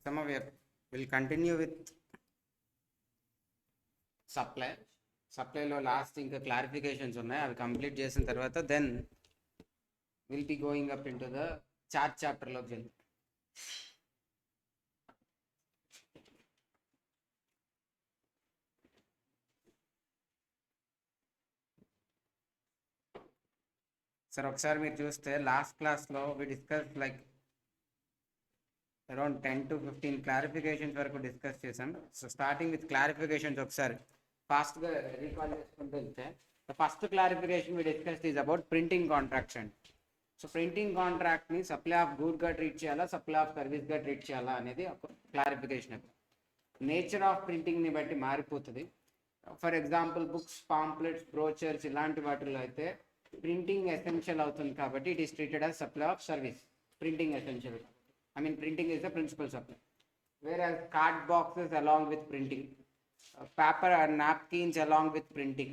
some of you will continue with సప్లైలో last ఇంకా clarifications ఉన్నాయి, అవి కంప్లీట్ చేసిన తర్వాత then will be going up into the chart చాప్టర్లోకి వెళ్ళి. సార్ ఒకసారి మీరు చూస్తే లాస్ట్ క్లాస్లో we discuss like around 10 to 15 clarifications వరకు డిస్కస్ చేసాం. సో స్టార్టింగ్ విత్ క్లారిఫికేషన్స్ ఒకసారి ఫాస్ట్గా రీకాల్ చేసుకుంటూ వెళ్తే, the first clarification we discuss is about printing contracts అండి. సో ప్రింటింగ్ కాంట్రాక్ట్ని సప్లై ఆఫ్ గుడ్గా ట్రీట్ చేయాలా, సప్లై ఆఫ్ సర్వీస్గా ట్రీట్ చేయాలా అనేది ఒక క్లారిఫికేషన్. నేచర్ ఆఫ్ ప్రింటింగ్ని బట్టి మారిపోతుంది. For example books, pamphlets, brochures ఇలాంటి వాటిల్లో అయితే ప్రింటింగ్ ఎసెన్షియల్ అవుతుంది కాబట్టి it is treated as supply of service. Printing essential, I mean printing is the principal supply. Whereas card boxes along with printing, paper and napkins along with printing,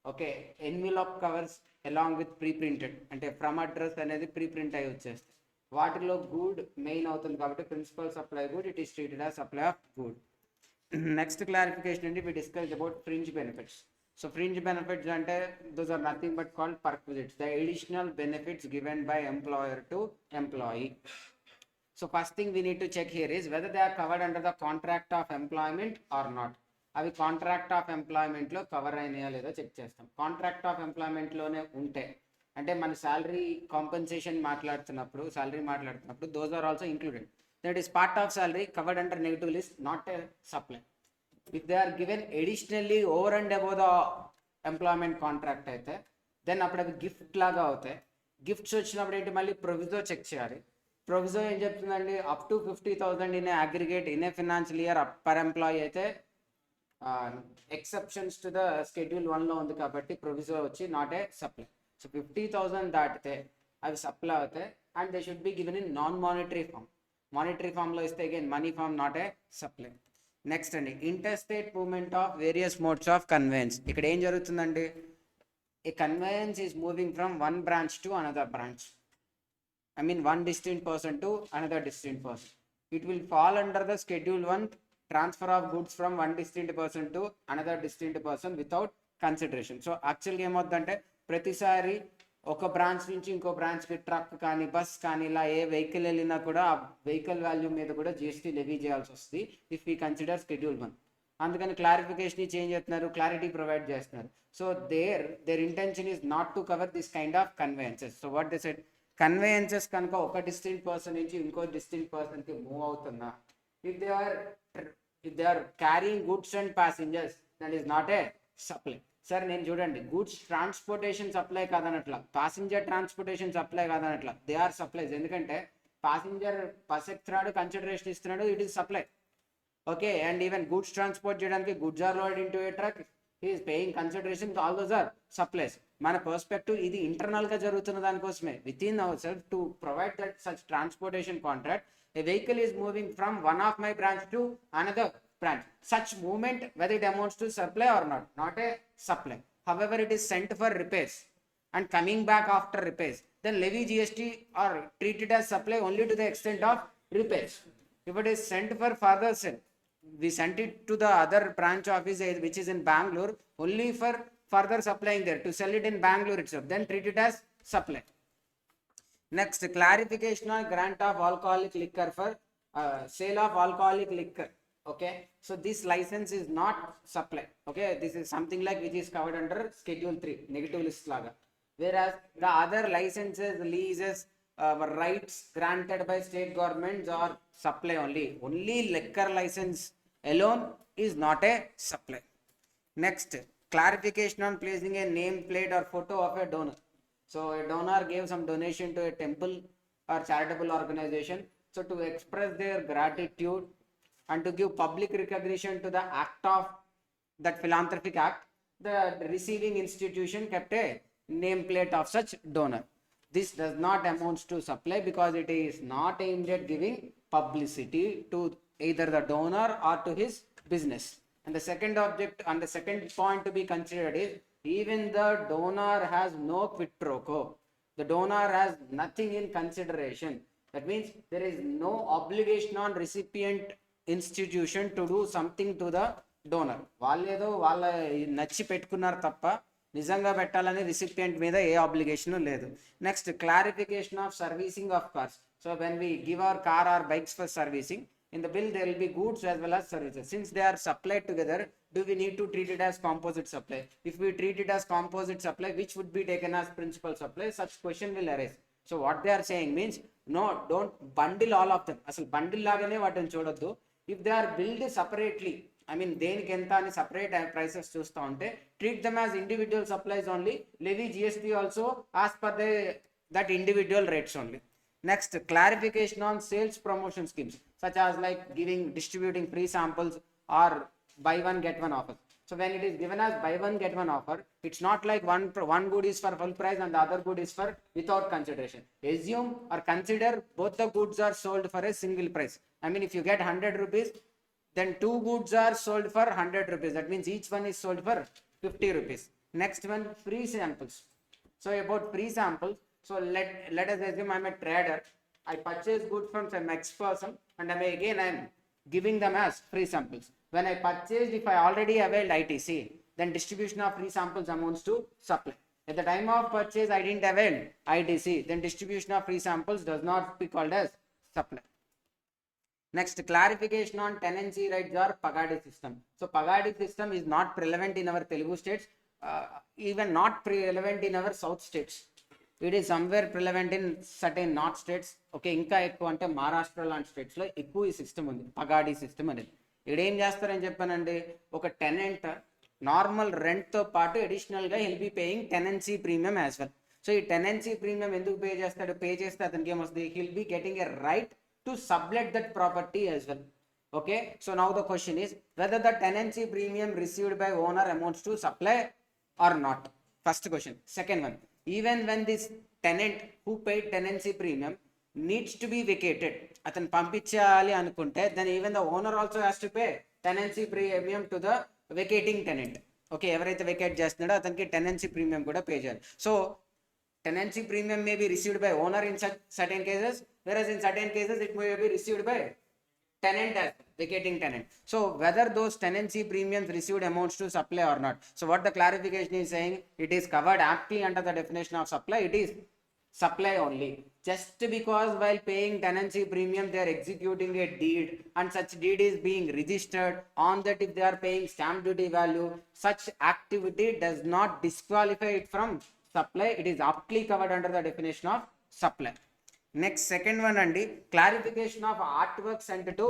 okay, envelope covers along with pre-printed, అంటే from address అనేది ప్రీప్రింట్ అయి వచ్చేస్తాయి. వాటిలో good main అవుతుంది కాబట్టి principal supply good, it is treated as supply of good. Next clarification అండి, we discuss about fringe benefits. So fringe benefits అంటే those are nothing but called perquisites, the additional benefits given by employer to employee. So first thing we need to check here is whether they are covered under the contract of employment or not. అవి contract of ఎంప్లాయ్మెంట్లో cover అయినాయా లేదా check చేస్తాం. Contract of ఎంప్లాయ్మెంట్లోనే ఉంటే, అంటే మన salary compensation మాట్లాడుతున్నప్పుడు those are also included. That is part of salary covered under negative list, not a supply. If they are given additionally over and above the employment contract అయితే then అప్పుడు అవి gift లాగా అవుతాయి. Gifts వచ్చినప్పుడు ఏంటి, మళ్ళీ proviso check చేయాలి. Proviso ఏం చెప్తుందండి, up to 50,000 in aggregate in a financial year per employee అయితే ఎక్సెప్షన్స్ టు ద షెడ్యూల్ 1లో ఉంది కాబట్టి ప్రొవిజో వచ్చి నాట్ ఏ సప్లై. సో 50,000 దాటితే అవి సప్లై అవుతాయి and they should be given in non monetary form. Monetary ఫామ్లో ఇస్తే again money form, not a supply. Next అండి, interstate movement of various modes of conveyance. ఇక్కడ ఏం జరుగుతుందండి, a conveyance is moving from one branch to another branch. I mean one distinct person to another distinct person. It will fall under the schedule 1, transfer of goods from one distinct person to another distinct person without consideration. So actually ఏమవుతుందంటే ప్రతిసారి ఒక branch నుంచి ఇంకో బ్రాంచ్కి truck కానీ bus కానీ ఇలా ఏ vehicle వెళ్ళినా కూడా ఆ వెహికల్ వాల్యూ మీద కూడా జిఎస్టీ లెవీ చేయాల్సి వస్తుంది ఇఫ్ వీ కన్సిడర్ షెడ్యూల్ 1. అందుకని క్లారిఫికేషన్ చేంజ్ చేస్తున్నారు, క్లారిటీ ప్రొవైడ్ చేస్తున్నారు. So their intention is not to cover this kind of conveyances. So what they said, conveyances కనుక ఒక డిస్టింక్ట్ పర్సన్ నుంచి ఇంకో డిస్టింక్ట్ పర్సన్కి మూవ్ అవుతున్నా, if they are carrying goods and passengers, that is not a supply. Sir నేను చూడండి, goods transportation supply కాదనట్ల, passenger transportation supply కాదనట్ల, దే ఆర్ సప్లైస్. ఎందుకంటే ప్యాసింజర్ బస్ ఎక్కుతున్నాడు, కన్సిడరేషన్ ఇస్తున్నాడు, it is supply. Okay, and even goods transport చేయడానికి goods are loaded into a truck, he is paying consideration, all those are supplies. మన perspective ఇది ఇంటర్నల్గా జరుగుతున్న దానికోసమే, within our self to provide that such transportation contract. A vehicle is moving from one of my branch to another branch. Such movement, whether it amounts to supply or not, not a supply. However, it is sent for repairs and coming back after repairs, then levy GST are treated as supply only to the extent of repairs. If it is sent for further sale, we sent it to the other branch office which is in Bangalore only for further supplying there to sell it in Bangalore itself, then treat it as supply. Next, clarification on grant of alcoholic liquor for sale of alcoholic liquor. Okay, so this license is not supply. Okay, this is something like which is covered under schedule 3 negative list laga, whereas the other licenses, leases, rights granted by state governments are supply only. Only liquor license alone is not a supply. Next, clarification on placing a name plate or photo of a donor. So a donor gave some donation to a temple or charitable organization, so to express their gratitude and to give public recognition to the act of that philanthropic act, the receiving institution kept a name plate of such donor. This does not amount to supply because it is not aimed at giving publicity to either the donor or to his business. And the second object and the second point to be considered is, even the donor has no quid pro quo, the donor has nothing in consideration, That means there is no obligation on recipient institution to do something to the donor. వాళ్ళేదో వాళ్ళ నచ్చి పెట్టుకున్నారు తప్ప నిజంగా పెట్టాలని recipient మీద ఏ obligation లేదు. Next clarification of servicing of cars. So when we give our car or bikes for servicing, in the bill there will be goods as well as services. Since they are supplied together, do we need to treat it as composite supply? If we treat it as composite supply, which would be taken as principal supply? Such question will arise. So what they are saying means, no, don't bundle all of them. Asal bundle lagane vaatani chododdu. If they are billed separately, I mean దేనికి ఎంత అని separate prices చూస్తూ ఉంటే, treat them as individual supplies only, levy GST also as per that individual rates only. Next, clarification on sales promotion schemes, such as like distributing free samples or buy one get one offer. So when it is given as buy one get one offer, it's not like one good is for full price and the other good is for without consideration. Assume or consider both the goods are sold for a single price. I mean, if you get 100 rupees, then two goods are sold for 100 rupees. That means each one is sold for 50 rupees. Next one, free samples. So about free samples, so let us assume I'm a trader. I purchase goods from some X person and I'm giving them as free samples. When I purchased, if I already availed ITC, then distribution of free samples amounts to supply. At the time of purchase, I didn't avail ITC, then distribution of free samples does not be called as supply. Next, clarification on tenancy rights or Pagadi system. So Pagadi system is not relevant in our Telugu states, even not relevant in our south states. It is somewhere relevant in certain north states. Okay, ఇంకా ఎక్కువ అంటే మహారాష్ట్ర లాంటి స్టేట్స్లో ఎక్కువ ఈ system ఉంది, పగాడీ system అనేది. ఇక్కడ ఏం చేస్తారని చెప్పానండి, ఒక టెనెంట్ నార్మల్ రెంట్తో పాటు అడిషనల్గా he'll be paying tenancy premium as well. So ఈ టెనెన్సీ ప్రీమియం ఎందుకు పే చేస్తాడు, పే చేస్తే అతనికి ఏమొస్తుంది, హిల్ బీ గెటింగ్ ఎ రైట్ to sublet that property as well. Okay, so now the question is whether the tenancy premium received by owner amounts to supply or not. First question. Second one, even when this tenant who paid tenancy premium needs to be vacated, అతను పంపించాలి అనుకుంటే, then even the owner also has to pay tenancy premium to the vacating tenant. Okay, ఎవరైతే vacate చేస్తున్నాడో అతనికి tenancy premium కూడా pay చేయాలి. So tenancy premium may be received by owner in certain cases, whereas in certain cases it may be received by tenant as vacating tenant. So whether those tenancy premiums received amounts to supply or not. So what the clarification is saying, it is covered aptly under the definition of supply. It is supply only. Just because while paying tenancy premium they are executing a deed and such deed is being registered on that, if they are paying stamp duty value, such activity does not disqualify it from supply. It is aptly covered under the definition of supply. Next, second one andi, clarification of artwork sent to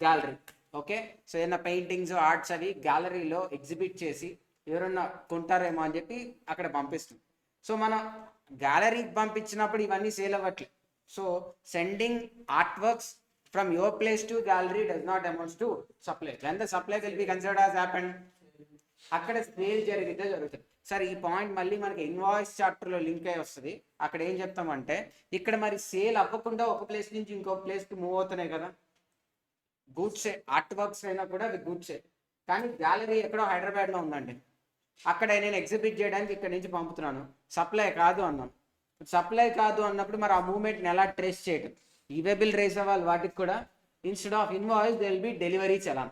gallery. Okay, so ఏదైనా paintings arts అవి గ్యాలరీలో exhibit చేసి ఎవరన్నా కొంటారేమో అని చెప్పి అక్కడ పంపిస్తుంది. So మన గ్యాలరీకి పంపించినప్పుడు ఇవన్నీ సేల్ అవ్వట్లేదు. So sending art works from your place to gallery does not amounts to supply. When the supply will be considered as happened, అక్కడ సేల్ జరిగితే జరుగుతుంది. సరే, ఈ పాయింట్ మళ్ళీ మనకి ఇన్వాయిస్ చాప్టర్లో లింక్ అయి వస్తుంది. అక్కడ ఏం చెప్తామంటే, ఇక్కడ మరి సేల్ అవ్వకుండా ఒక ప్లేస్ నుంచి ఇంకొక ప్లేస్కి మూవ్ అవుతున్నాయి కదా, గూడ్సే, ఆర్ట్ వర్క్స్ అయినా కూడా అవి గూడ్సే. కానీ గ్యాలరీ ఎక్కడో హైదరాబాద్లో ఉందండి, అక్కడ నేను ఎగ్జిబిట్ చేయడానికి ఇక్కడ నుంచి పంపుతున్నాను, సప్లై కాదు అన్నాను. సప్లై కాదు అన్నప్పుడు మరి ఆ మూవ్మెంట్ని ఎలా ట్రేస్ చేయడం, ఈవే బిల్ రేస్ అవ్వాలి వాటికి కూడా. Instead of invoice they will be delivery challan.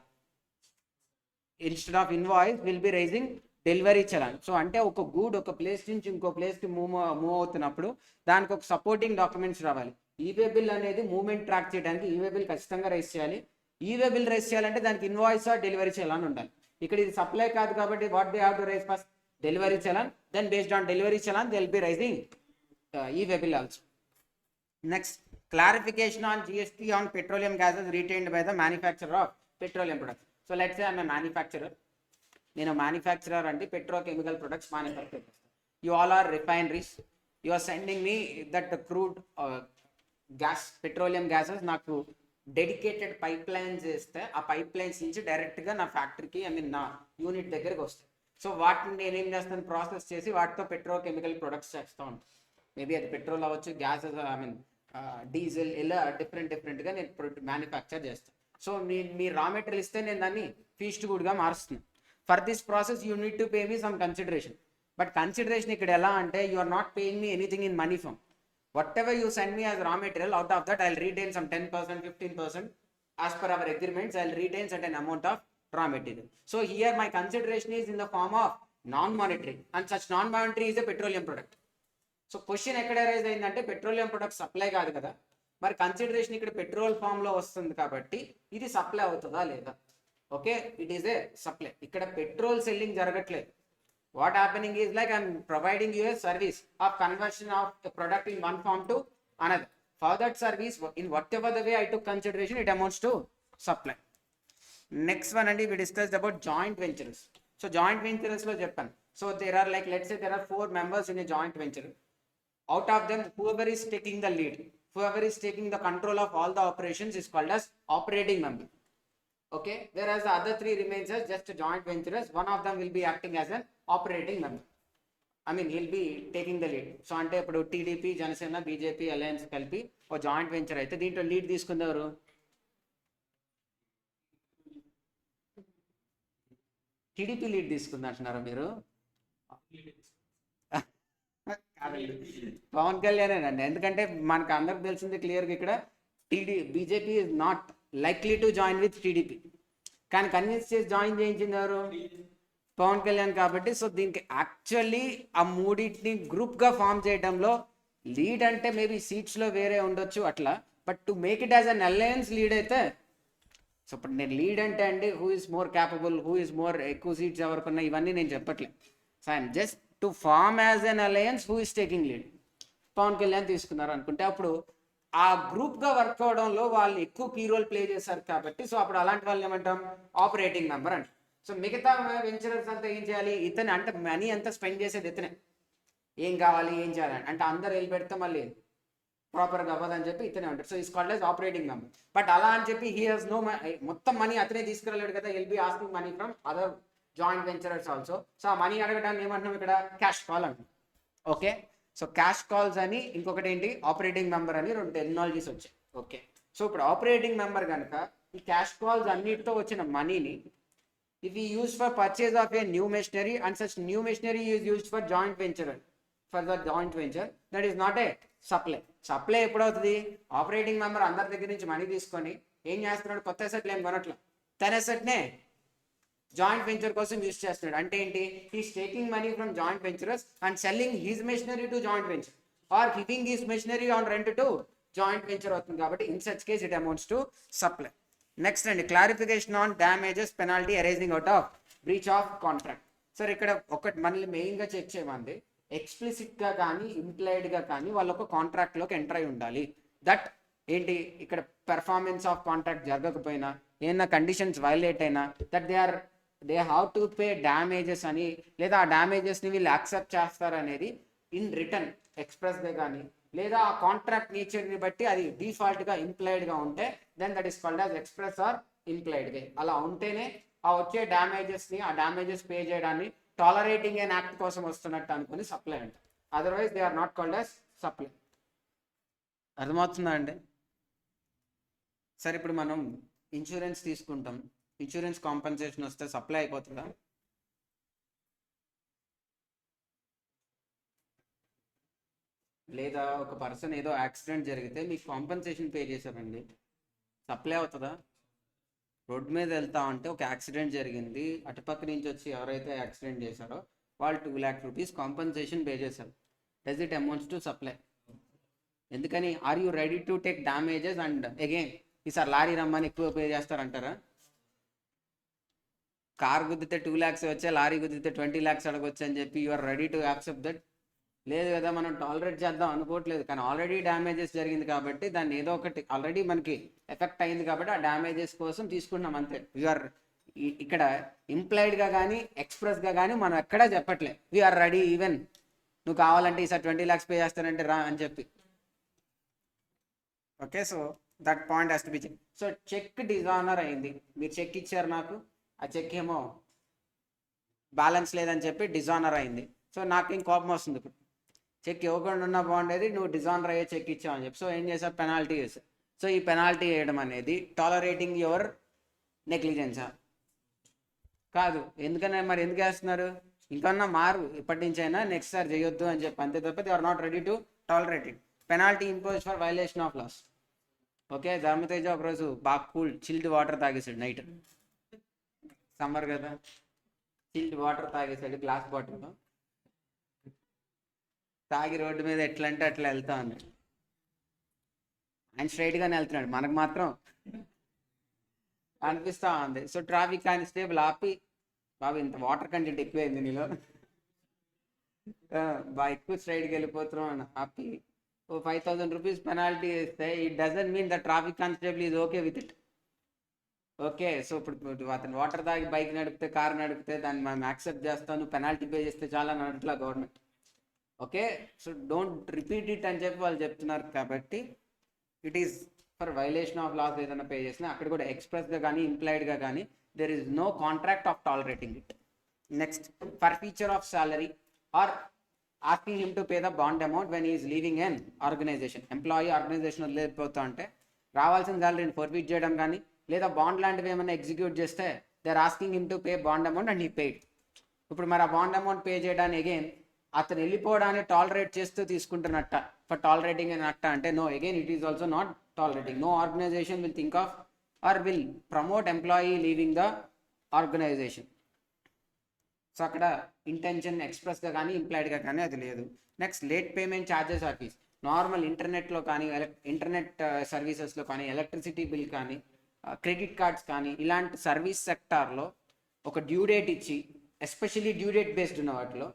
Instead of invoice will be raising delivery challan. So అంటే ఒక గూడ్ ఒక ప్లేస్ నుంచి ఇంకో ప్లేస్కి మూవ్ అవుతున్నప్పుడు దానికి ఒక సపోర్టింగ్ డాక్యుమెంట్స్ రావాలి. ఈవే బిల్ అనేది మూవ్మెంట్ ట్రాక్ చేయడానికి ఈవే బిల్ ఖచ్చితంగా రైస్ చేయాలి. ఈవే బిల్ రైస్ చేయాలంటే దానికి ఇన్వాయిస్ ఆర్ డెలివరీ చలాన్ ఉండాలి. ఇక్కడ ఇది సప్లై కాదు కాబట్టి what they have to raise first, delivery challan. Then based on delivery challan they will be raising e-way bill also. Next, clarification on GST on petroleum gases retained by the manufacturer of petroleum products. So let's say I'm a manufacturer. నేను manufacturer అంటే petrochemical products manufacture చేస్తాను. You all are refineries, you are sending me that crude gas, petroleum gases నాకు dedicated pipe lines చేస్తే ఆ pipe lines నుంచి డైరెక్ట్గా నా ఫ్యాక్టరీకి, ఐ మీన్ నా యూనిట్ దగ్గరికి వస్తాయి. సో వాటిని నేనేం చేస్తాను, ప్రాసెస్ చేసి వాటితో పెట్రోకెమికల్ ప్రొడక్ట్స్ చేస్తూ ఉంటాను. మేబీ అది పెట్రోల్ అవ్వచ్చు, గ్యాసెస్, ఐ మీన్ డీజిల్, ఇలా డిఫరెంట్గా నేను మ్యానుఫ్యాక్చర్ చేస్తాను. సో మీ రా మెటీరియల్ ఇస్తే నేను దాన్ని ఫీస్డ్ గుడ్గా మారుస్తున్నాను. For this process you need to pay me some consideration. But consideration ఇక్కడ ఎలా అంటే, you are not paying me anything in money form. whatever you send me as raw material, out of that I'll retain some 10%, 15%. As per our agreements, I'll retain certain amount of raw material. So here my consideration is in the form of non-monetary, and such non-monetary is a petroleum product. So question ఎక్కడ arise అయిందంటే petroleum product supply కాదు కదా, మరి consideration ఇక్కడ petrol form లో వస్తుంది కాబట్టి ఇది సప్లై అవుతుందా లేదా? Okay, it is a supply. ఇక్కడ పెట్రోల్ సెల్లింగ్ జరగట్లేదు. What happening is like I'm providing you a service of conversion of a product in one form to another. For that service, in whatever the way I took consideration, it amounts to supply. Next one, and we discussed about joint ventures. So joint ventures lo cheppan. So there are like, let's say there are 4 members in a joint venture. Out of them, whoever is taking the lead, whoever is taking the control of all the operations is called as operating member. Okay, whereas the other 3 remains as just joint ventures. One of them will be acting as an operating member. I mean, he'll be taking the lead. So అంటే ఇప్పుడు TDP, Janasena, BJP alliance కలిపి ఒక joint venture అయితే దీంట్లో lead తీసుకుందెవరు? TDP lead తీసుకుంది అంటున్నారా మీరు? పవన్ కళ్యాణేనండి. ఎందుకంటే మనకు అందరికి తెలిసింది క్లియర్గా ఇక్కడ BJP is not likely to join with TDP, కానీ కన్విన్స్ చేసి జాయిన్ చేయించింది ఎవరు? పవన్ కళ్యాణ్. కాబట్టి సో దీనికి యాక్చువల్లీ ఆ మూడింటిని గ్రూప్గా ఫామ్ చేయడంలో లీడ్ అంటే మేబీ సీట్స్లో వేరే ఉండొచ్చు అట్లా, but to make it as an alliance lead అయితే, సో ఇప్పుడు నేను లీడ్ అంటే అండి who is more capable, who is more ఎక్కువ సీట్స్ ఎవరికన్నా ఇవన్నీ నేను చెప్పట్లేదు. So I'm just to form as an alliance who is taking lead. Pawan Kalyan తీసుకున్నారు అనుకుంటే అప్పుడు ఆ గ్రూప్గా వర్క్ అవడంలో వాళ్ళు ఎక్కువ కీ రోల్ ప్లే చేశారు కాబట్టి, సో అప్పుడు అలాంటి వాళ్ళు ఏమంటాం? ఆపరేటింగ్ మెంబర్ అంట. సో మిగతా వెంచరర్స్ అంతా ఏం చేయాలి? ఇతనే అంటే మనీ అంతా స్పెండ్ చేసేది ఇతనే. ఏం కావాలి, ఏం చేయాలని అంటే అందరు వెళ్ళి పెడితే మళ్ళీ ప్రాపర్గా అవ్వదని చెప్పి ఇతనే ఉంటాడు. So is called as operating member. But అలా అని చెప్పి హీ హాజ్ నో మొత్తం మనీ అతనే తీసుకురాలేడు కదా, will be asking money from other joint venturers also. So ఆ మనీ అడగడానికి ఏమంటున్నాం ఇక్కడ? క్యాష్ కాల్ అంటాం. ఓకే, సో క్యాష్ కాల్స్ అని, ఇంకొకటి ఏంటి ఆపరేటింగ్ మెంబర్ అని 2 టెక్నాలజీస్ వచ్చాయి. ఓకే, సో ఇప్పుడు ఆపరేటింగ్ మెంబర్ కనుక ఈ క్యాష్ కాల్స్ అన్నిటితో వచ్చిన మనీని if we use for purchase of a new machinery and such new machinery is used for joint venture, for the joint venture, that is not a supply. Supply ఎప్పుడవుతుంది? Operating member అందరి దగ్గర నుంచి money తీసుకొని ఏం చేస్తున్నాడు? కొత్త అసెట్లు ఏం కొనట్ల, తన అసెట్నే జాయింట్ వెంచర్ కోసం యూజ్ చేస్తున్నాడు. అంటే ఏంటి? He's taking money from joint venturers and selling his machinery to joint venture or giving his machinery on rent to joint venture అవుతుంది. కాబట్టి in such case it amounts to supply. Next అండి, clarification on damages penalty arising out of breach of contract. Sir ఇక్కడ ఒకటి మనల్ని మెయిన్గా check చేయమంది, ఎక్స్ప్లిసిట్గా కానీ ఇంప్లైడ్గా కానీ వాళ్ళు ఒక కాంట్రాక్ట్లోకి ఎంటర్ అయి ఉండాలి. దట్ ఏంటి? ఇక్కడ పెర్ఫార్మెన్స్ ఆఫ్ కాంట్రాక్ట్ జరగకపోయినా, ఏమైనా కండిషన్స్ వైలేట్ అయినా, that they have to pay damages అని, లేదా ఆ డ్యామేజెస్ని వీళ్ళు యాక్సెప్ట్ చేస్తారనేది ఇన్ రిటర్న్ ఎక్స్ప్రెస్గా కానీ, లేదా ఆ కాంట్రాక్ట్ నేచర్ని బట్టి అది డిఫాల్ట్గా ఇంప్లైడ్గా ఉంటే then that is called as express or implied way. అలా ఉంటేనే ఆ వచ్చే డ్యామేజెస్ని, ఆ డ్యామేజెస్ పే చేయడాన్ని టాలరేటింగ్ అండ్ యాక్ట్ కోసం వస్తున్నట్టు అనుకుని సప్లై అంట. Otherwise they are not called as supply. అర్థమవుతుందా అండి? సరే, ఇప్పుడు మనం ఇన్సూరెన్స్ తీసుకుంటాం, ఇన్సూరెన్స్ కాంపెన్సేషన్ వస్తే సప్లై అయిపోతుందా? లేదా ఒక పర్సన్ ఏదో యాక్సిడెంట్ జరిగితే మీకు కాంపెన్సేషన్ పే చేశారండి, సప్లై అవుతుందా? రోడ్ మీద వెళ్తా ఉంటే ఒక యాక్సిడెంట్ జరిగింది, అటుపక్క నుంచి వచ్చి ఎవరైతే యాక్సిడెంట్ చేశారో వాళ్ళు 2 lakh rupees కాంపెన్సేషన్ పే చేశారు. Does it amounts to supply? ఎందుకని? Are you ready to take damages and again ఈసారి లారీ రమ్మని ఎక్కువ పే చేస్తారంటారా? కార్ గుద్దితే 2 lakhs వచ్చే, లారీ గుద్దితే 20 lakhs అడగొచ్చు అని చెప్పి you are ready to accept that? లేదు కదా, మనం టాలరేట్ చేద్దాం అనుకోవట్లేదు, కానీ ఆల్రెడీ డ్యామేజెస్ జరిగింది కాబట్టి దాన్ని ఏదో ఒకటి ఆల్రెడీ మనకి ఎఫెక్ట్ అయింది కాబట్టి ఆ డ్యామేజెస్ కోసం తీసుకుంటున్నాం అంతే. వీఆర్ ఇక్కడ ఇంప్లైడ్గా కానీ ఎక్స్ప్రెస్గా కానీ మనం ఎక్కడా చెప్పట్లేదు వీఆర్ రెడీ, ఈవెన్ నువ్వు కావాలంటే ఈసారి 20 lakhs పే చేస్తానంటే రా అని చెప్పి. Okay, so that point has to be check. So cheque dishonour అయింది, మీరు చెక్ ఇచ్చారు నాకు, ఆ చెక్ ఏమో బ్యాలెన్స్ లేదని చెప్పి డిజానర్ అయింది. సో నాకేం కోపం వస్తుంది, ఇప్పుడు చెక్ ఇవ్వకుండా ఉన్నా బాగుండేది, నువ్వు డిజానర్ అయ్యే చెక్ ఇచ్చావని చెప్పి. సో ఏం చేసావు? పెనాల్టీ వేసావు. సో ఈ పెనాల్టీ వేయడం అనేది టాలరేటింగ్ యువర్ నెగ్లిజెన్సా? కాదు. ఎందుకని మరి ఎందుకు వేస్తున్నారు? ఇంకన్నా మారు, ఇప్పటి నుంచి అయినా నెక్స్ట్ సారి చేయొద్దు అని చెప్పి, అంతే తప్ప they are not ready to tolerate it. Penalty impose for violation of laws. Okay, Dharmateja ఒకరోజు బాగా కూల్ చిల్డ్ వాటర్ తాగేసాడు నైట్, సమ్మర్ కదా, చిల్డ్ వాటర్ తాగేసాడు గ్లాస్ బాటిల్లో, తాగి రోడ్డు మీద ఎట్లా అంటే అట్లా వెళ్తా ఉన్నాడు. ఆయన స్ట్రైట్గానే వెళ్తున్నాడు, మనకు మాత్రం అనిపిస్తా ఉంది. సో ట్రాఫిక్ కానిస్టేబుల్ ఆపి, బాబు ఇంత వాటర్ కంటెంట్ ఎక్కువైంది నీలో, బాగా ఎక్కువ స్ట్రైట్కి వెళ్ళిపోతున్నాం అని ఆపి ఓ 5,000 రూపీస్ పెనాల్టీ ఇస్తే it doesn't mean the traffic constable is okay with it. Okay, so ఇప్పుడు అతను వాటర్ తాగి బైక్ నడిపితే, కార్ నడిపితే దాన్ని మనం యాక్సెప్ట్ చేస్తాను, పెనాల్టీ పే చేస్తే చాలా నడట్లా government. Okay, so don't repeat it అని చెప్పి వాళ్ళు చెప్తున్నారు. కాబట్టి it is for violation of laws ఏదైనా పే చేసినా అక్కడ కూడా ఎక్స్ప్రెస్గా కానీ ఇంప్లాయిడ్గా కానీ there is no contract of tolerating it. Next, forfeiture of salary or asking him to pay the bond amount when is leaving an organization. Employee organization వదిలేకపోతా అంటే రావాల్సిన సాలరీని ఫోర్ఫీట్ చేయడం కానీ లేదా బాండ్ లాంటివి ఏమైనా ఎగ్జిక్యూట్ చేస్తే they are asking him to pay bond amount and he paid. ఇప్పుడు మరి ఆ బాండ్ అమౌంట్ పే చేయడానికి అగైన్ అతను వెళ్ళిపోవడాన్ని టాలరేట్ చేస్తూ తీసుకుంటున్నట్ట, ఫర్ టాలరేటింగ్ అని అట్ట అంటే no, again it is also not tolerating. No organisation will think of or will promote employee leaving the organisation. సో అక్కడ ఇంటెన్షన్ ఎక్స్ప్రెస్గా కానీ ఇంప్లాయిడ్గా కానీ అది లేదు. Next, late payment charges or fees. Normal ఇంటర్నెట్లో కానీ ఇంటర్నెట్ సర్వీసెస్లో కానీ ఎలక్ట్రిసిటీ బిల్ కానీ క్రెడిట్ కార్డ్స్ కానీ ఇలాంటి సర్వీస్ సెక్టార్లో ఒక డ్యూ డేట్ ఇచ్చి, ఎస్పెషల్లీ డ్యూ డేట్ బేస్డ్ ఉన్న వాటిలో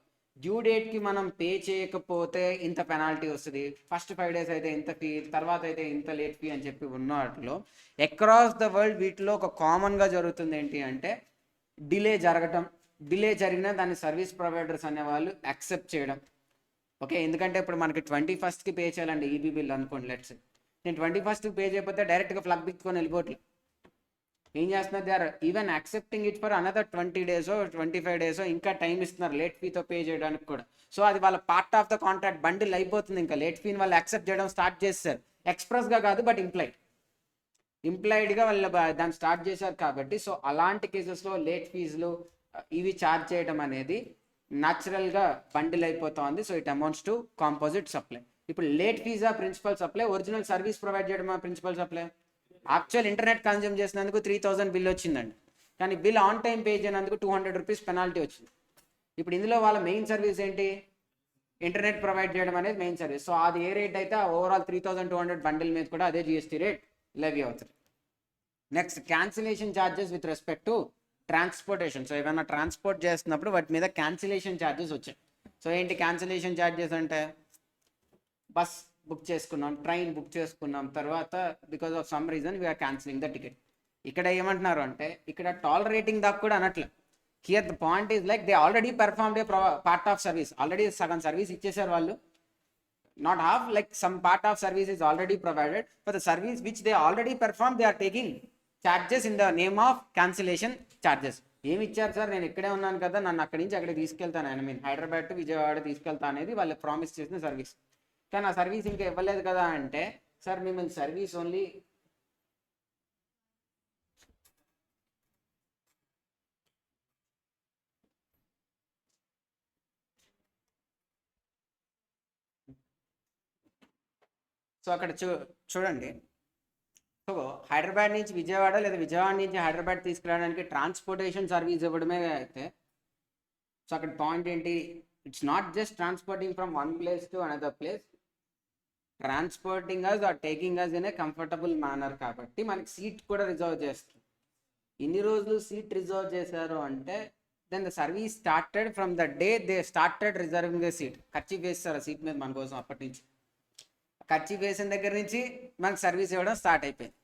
డ్యూ డేట్కి మనం పే చేయకపోతే ఇంత పెనాల్టీ వస్తుంది, ఫస్ట్ 5 days అయితే ఇంత ఫీ, తర్వాత అయితే ఇంత లేట్ ఫీ అని చెప్పి ఉన్న వాటిలో అక్రాస్ ద వరల్డ్ వీటిలో ఒక కామన్గా జరుగుతుంది ఏంటి అంటే డిలే జరగటం. డిలే జరిగినా దాన్ని సర్వీస్ ప్రొవైడర్స్ అనేవాళ్ళు యాక్సెప్ట్ చేయడం. ఓకే, ఎందుకంటే ఇప్పుడు మనకి 21st పే చేయాలండి ఈబీ బిల్ అనుకోండి, లెట్స్ నేను 21st పే చేయకపోతే డైరెక్ట్గా ఫ్లగ్ బిక్కొని వెళ్ళిపోవట్లేదు. ఏం చేస్తున్నారు, they are even accepting it for another 20 days 25 days ఇంకా టైం ఇస్తున్నారు లేట్ ఫీతో పే చేయడానికి కూడా. సో అది వాళ్ళ part of the contract, bundle అయిపోతుంది, ఇంకా లేట్ ఫీని వాళ్ళు యాక్సెప్ట్ చేయడం స్టార్ట్ చేస్తారు. ఎక్స్ప్రెస్గా కాదు బట్ ఇంప్లాయిడ్గా వాళ్ళు దాన్ని స్టార్ట్ చేశారు కాబట్టి. సో అలాంటి కేసెస్లో లేట్ ఫీజులు ఇవి ఛార్జ్ చేయడం అనేది న్యాచురల్గా బండిల్ అయిపోతుంది. So it amounts to composite supply. ఇప్పుడు లేట్ ఫీజా principal supply, original service provide చేయడమా principal supply? Actual internet consume చేసినందుకు 3,000 బిల్ వచ్చిందండి, కానీ బిల్ ఆన్ టైం పే చేయనందుకు 200 రూపీస్ పెనాల్టీ వచ్చింది. ఇప్పుడు ఇందులో వాళ్ళ మెయిన్ సర్వీస్ ఏంటి, ఇంటర్నెట్ ప్రొవైడ్ చేయడం అనేది మెయిన్ సర్వీస్. సో అది ఏ రేట్ అయితే ఓవరాల్ 3,200 బండిల్ మీద కూడా అదే జిఎస్టీ రేట్ లెవీ అవుతుంది. Next, cancellation charges with respect to transportation. So ఏమైనా ట్రాన్స్పోర్ట్ చేస్తున్నప్పుడు వాటి మీద క్యాన్సిలేషన్ ఛార్జెస్ వచ్చాయి. సో ఏంటి క్యాన్సిలేషన్ ఛార్జెస్ అంటే, బస్ బుక్ చేసుకున్నాం, ట్రైన్ బుక్ చేసుకున్నాం, తర్వాత because of some reason we are cancelling the ticket. ఇక్కడ ఏమంటున్నారు అంటే ఇక్కడ టాలరేటింగ్ దాకా కూడా అనట్లే. Here the point is like they already performed a part of service, already సగం సర్వీస్ ఇచ్చేసారు వాళ్ళు, not half, like some part of service is already provided. For the service which they already perform they are taking charges in the name of cancellation charges. ఏమి ఇచ్చారు sir, నేను ఇక్కడే ఉన్నాను కదా, నన్ను అక్కడి నుంచి అక్కడికి తీసుకెళ్తాను, I mean Hyderabad to Vijayawada తీసుకెళ్తా అనేది వాళ్ళు ప్రామిస్ చేసిన సర్వీస్. కానీ ఆ సర్వీస్ ఇంకా ఇవ్వలేదు కదా అంటే, సార్ మిమ్మల్ని సర్వీస్ ఓన్లీ సో అక్కడ చూడండి, సో హైదరాబాద్ నుంచి విజయవాడ లేదా విజయవాడ నుంచి హైదరాబాద్ తీసుకురావడానికి ట్రాన్స్పోర్టేషన్ సర్వీస్ ఇవ్వడమే అయితే, సో అక్కడ పాయింట్ ఏంటి, it's not just transporting from one place to another place, transporting us or taking us in a comfortable manner. కాబట్టి మనకి సీట్ కూడా రిజర్వ్ చేస్తారు. ఇన్ని రోజులు సీట్ రిజర్వ్ చేశారు అంటే then the service started from the day they started reserving the seat. ఖర్చు వేస్తారు ఆ సీట్ మీద మన కోసం, అప్పటి నుంచి ఖర్చు వేసిన దగ్గర నుంచి మనకు సర్వీస్ ఇవ్వడం స్టార్ట్ అయిపోయింది.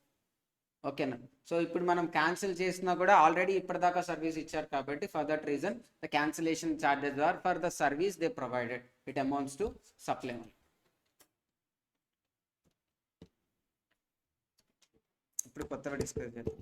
ఓకేనా, సో ఇప్పుడు మనం క్యాన్సిల్ చేసినా కూడా ఆల్రెడీ ఇప్పటిదాకా సర్వీస్ ఇచ్చారు కాబట్టి for that reason the cancellation charges are for the service they provided, it amounts to supply. ఇప్పుడు కొత్తగా డిస్కస్ చేద్దాం.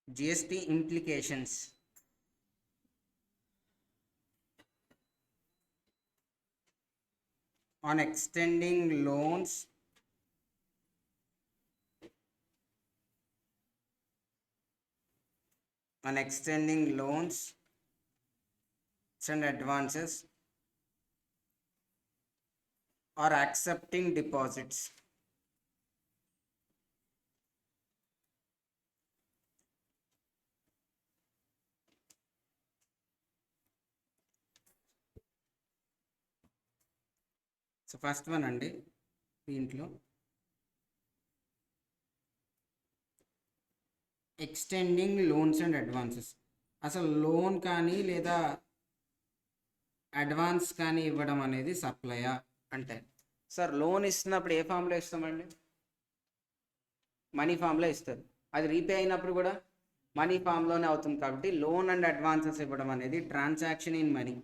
GST implications. On extending loans and advances or accepting deposits. So first one అండి, దీంట్లో extending loans and advances. అసలు loan కానీ లేదా advance కానీ ఇవ్వడం అనేది సప్లయా అంటే, సార్ లోన్ ఇస్తున్నప్పుడు ఏ ఫామ్లో ఇస్తామండి? మనీ ఫామ్లో ఇస్తారు. అది రీపే అయినప్పుడు కూడా మనీ ఫామ్లోనే అవుతుంది. కాబట్టి లోన్ అండ్ అడ్వాన్సెస్ ఇవ్వడం అనేది ట్రాన్సాక్షన్ ఇన్ మనీ.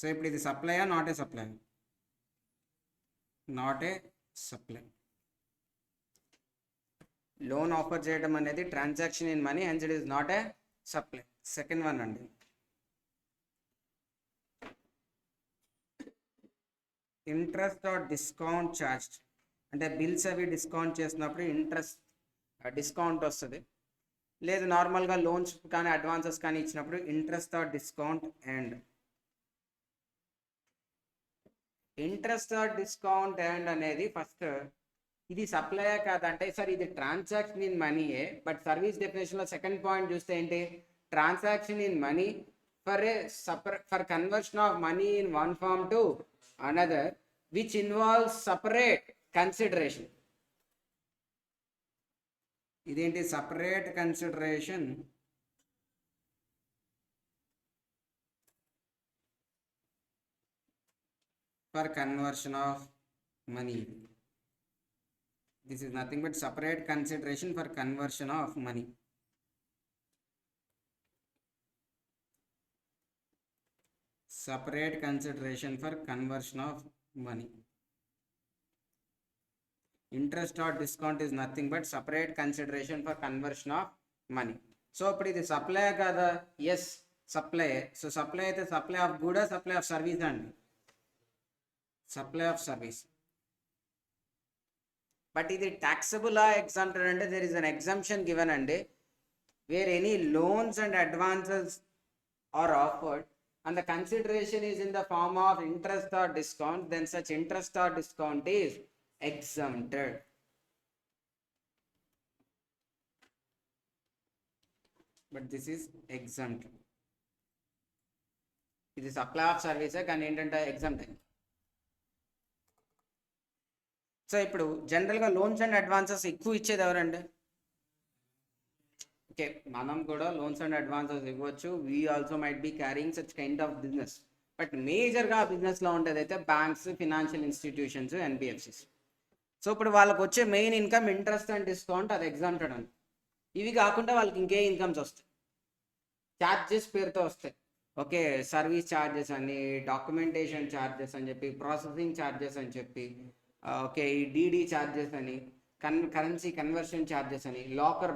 సో ఇప్పుడు ఇది సప్లయా, not a supply? Not a supply. Loan offer చేయడం అనేది transaction in money, hence it is not a supply. Second one అండి, ఇంట్రెస్ట్ ఆర్ డిస్కౌంట్ చార్జ్డ్. అంటే బిల్స్ అవి డిస్కౌంట్ చేసినప్పుడు ఇంట్రెస్ట్ డిస్కౌంట్ వస్తుంది. లేదు నార్మల్గా లోన్స్ కానీ అడ్వాన్సెస్ కానీ ఇచ్చినప్పుడు interest or discount and. Interest or discount and అనేది ఫస్ట్ ఇది సప్లయా కాదంటే, సార్ ఇది ట్రాన్సాక్షన్ ఇన్ మనీయే, బట్ సర్వీస్ డెఫినేషన్లో సెకండ్ పాయింట్ చూస్తే ఏంటి? Transaction in money for conversion of money in one form to another which involves separate consideration. ఇదేంటి? Separate consideration for conversion of money. This is nothing but separate consideration for conversion of money. Separate consideration for conversion of money. Interest or discount is nothing but separate consideration for conversion of money. So ఇప్పుడు ఇది supply కదా? Yes supply. So supply అయితే supply of good, supply of service అండి? Supply of service. But ఇది taxable exempted అంటే there is an exemption given అండి, where any loans and advances are offered and the consideration is in the form of interest or discount, then such interest or discount is exempted. But this is exempt. ఇది supply of సర్వీసే కానీ ఏంటంటే exempt అయింది. So ఇప్పుడు జనరల్గా loans and advances ఎక్కువ ఇచ్చేది ఎవరండి? ఓకే, మనం కూడా లోన్స్ అండ్ అడ్వాన్సెస్ ఇవ్వచ్చు. We also might be carrying such kind of business. But మేజర్గా బిజినెస్లో ఉండేది అయితే banks, financial institutions, NBFCs. So ఇప్పుడు వాళ్ళకి వచ్చే main income interest and discount, అది ఎగ్జామ్టెడ్ అని. ఇవి కాకుండా వాళ్ళకి ఇంకే ఇన్కమ్స్ వస్తాయి, ఛార్జెస్ పేరుతో వస్తాయి. ఓకే, సర్వీస్ ఛార్జెస్ అని, డాక్యుమెంటేషన్ ఛార్జెస్ అని చెప్పి, ప్రాసెసింగ్ ఛార్జెస్ అని చెప్పి, ఓకే ఈ డీడీ ఛార్జెస్ అని, కరెన్సీ కన్వర్షన్ ఛార్జెస్ అని,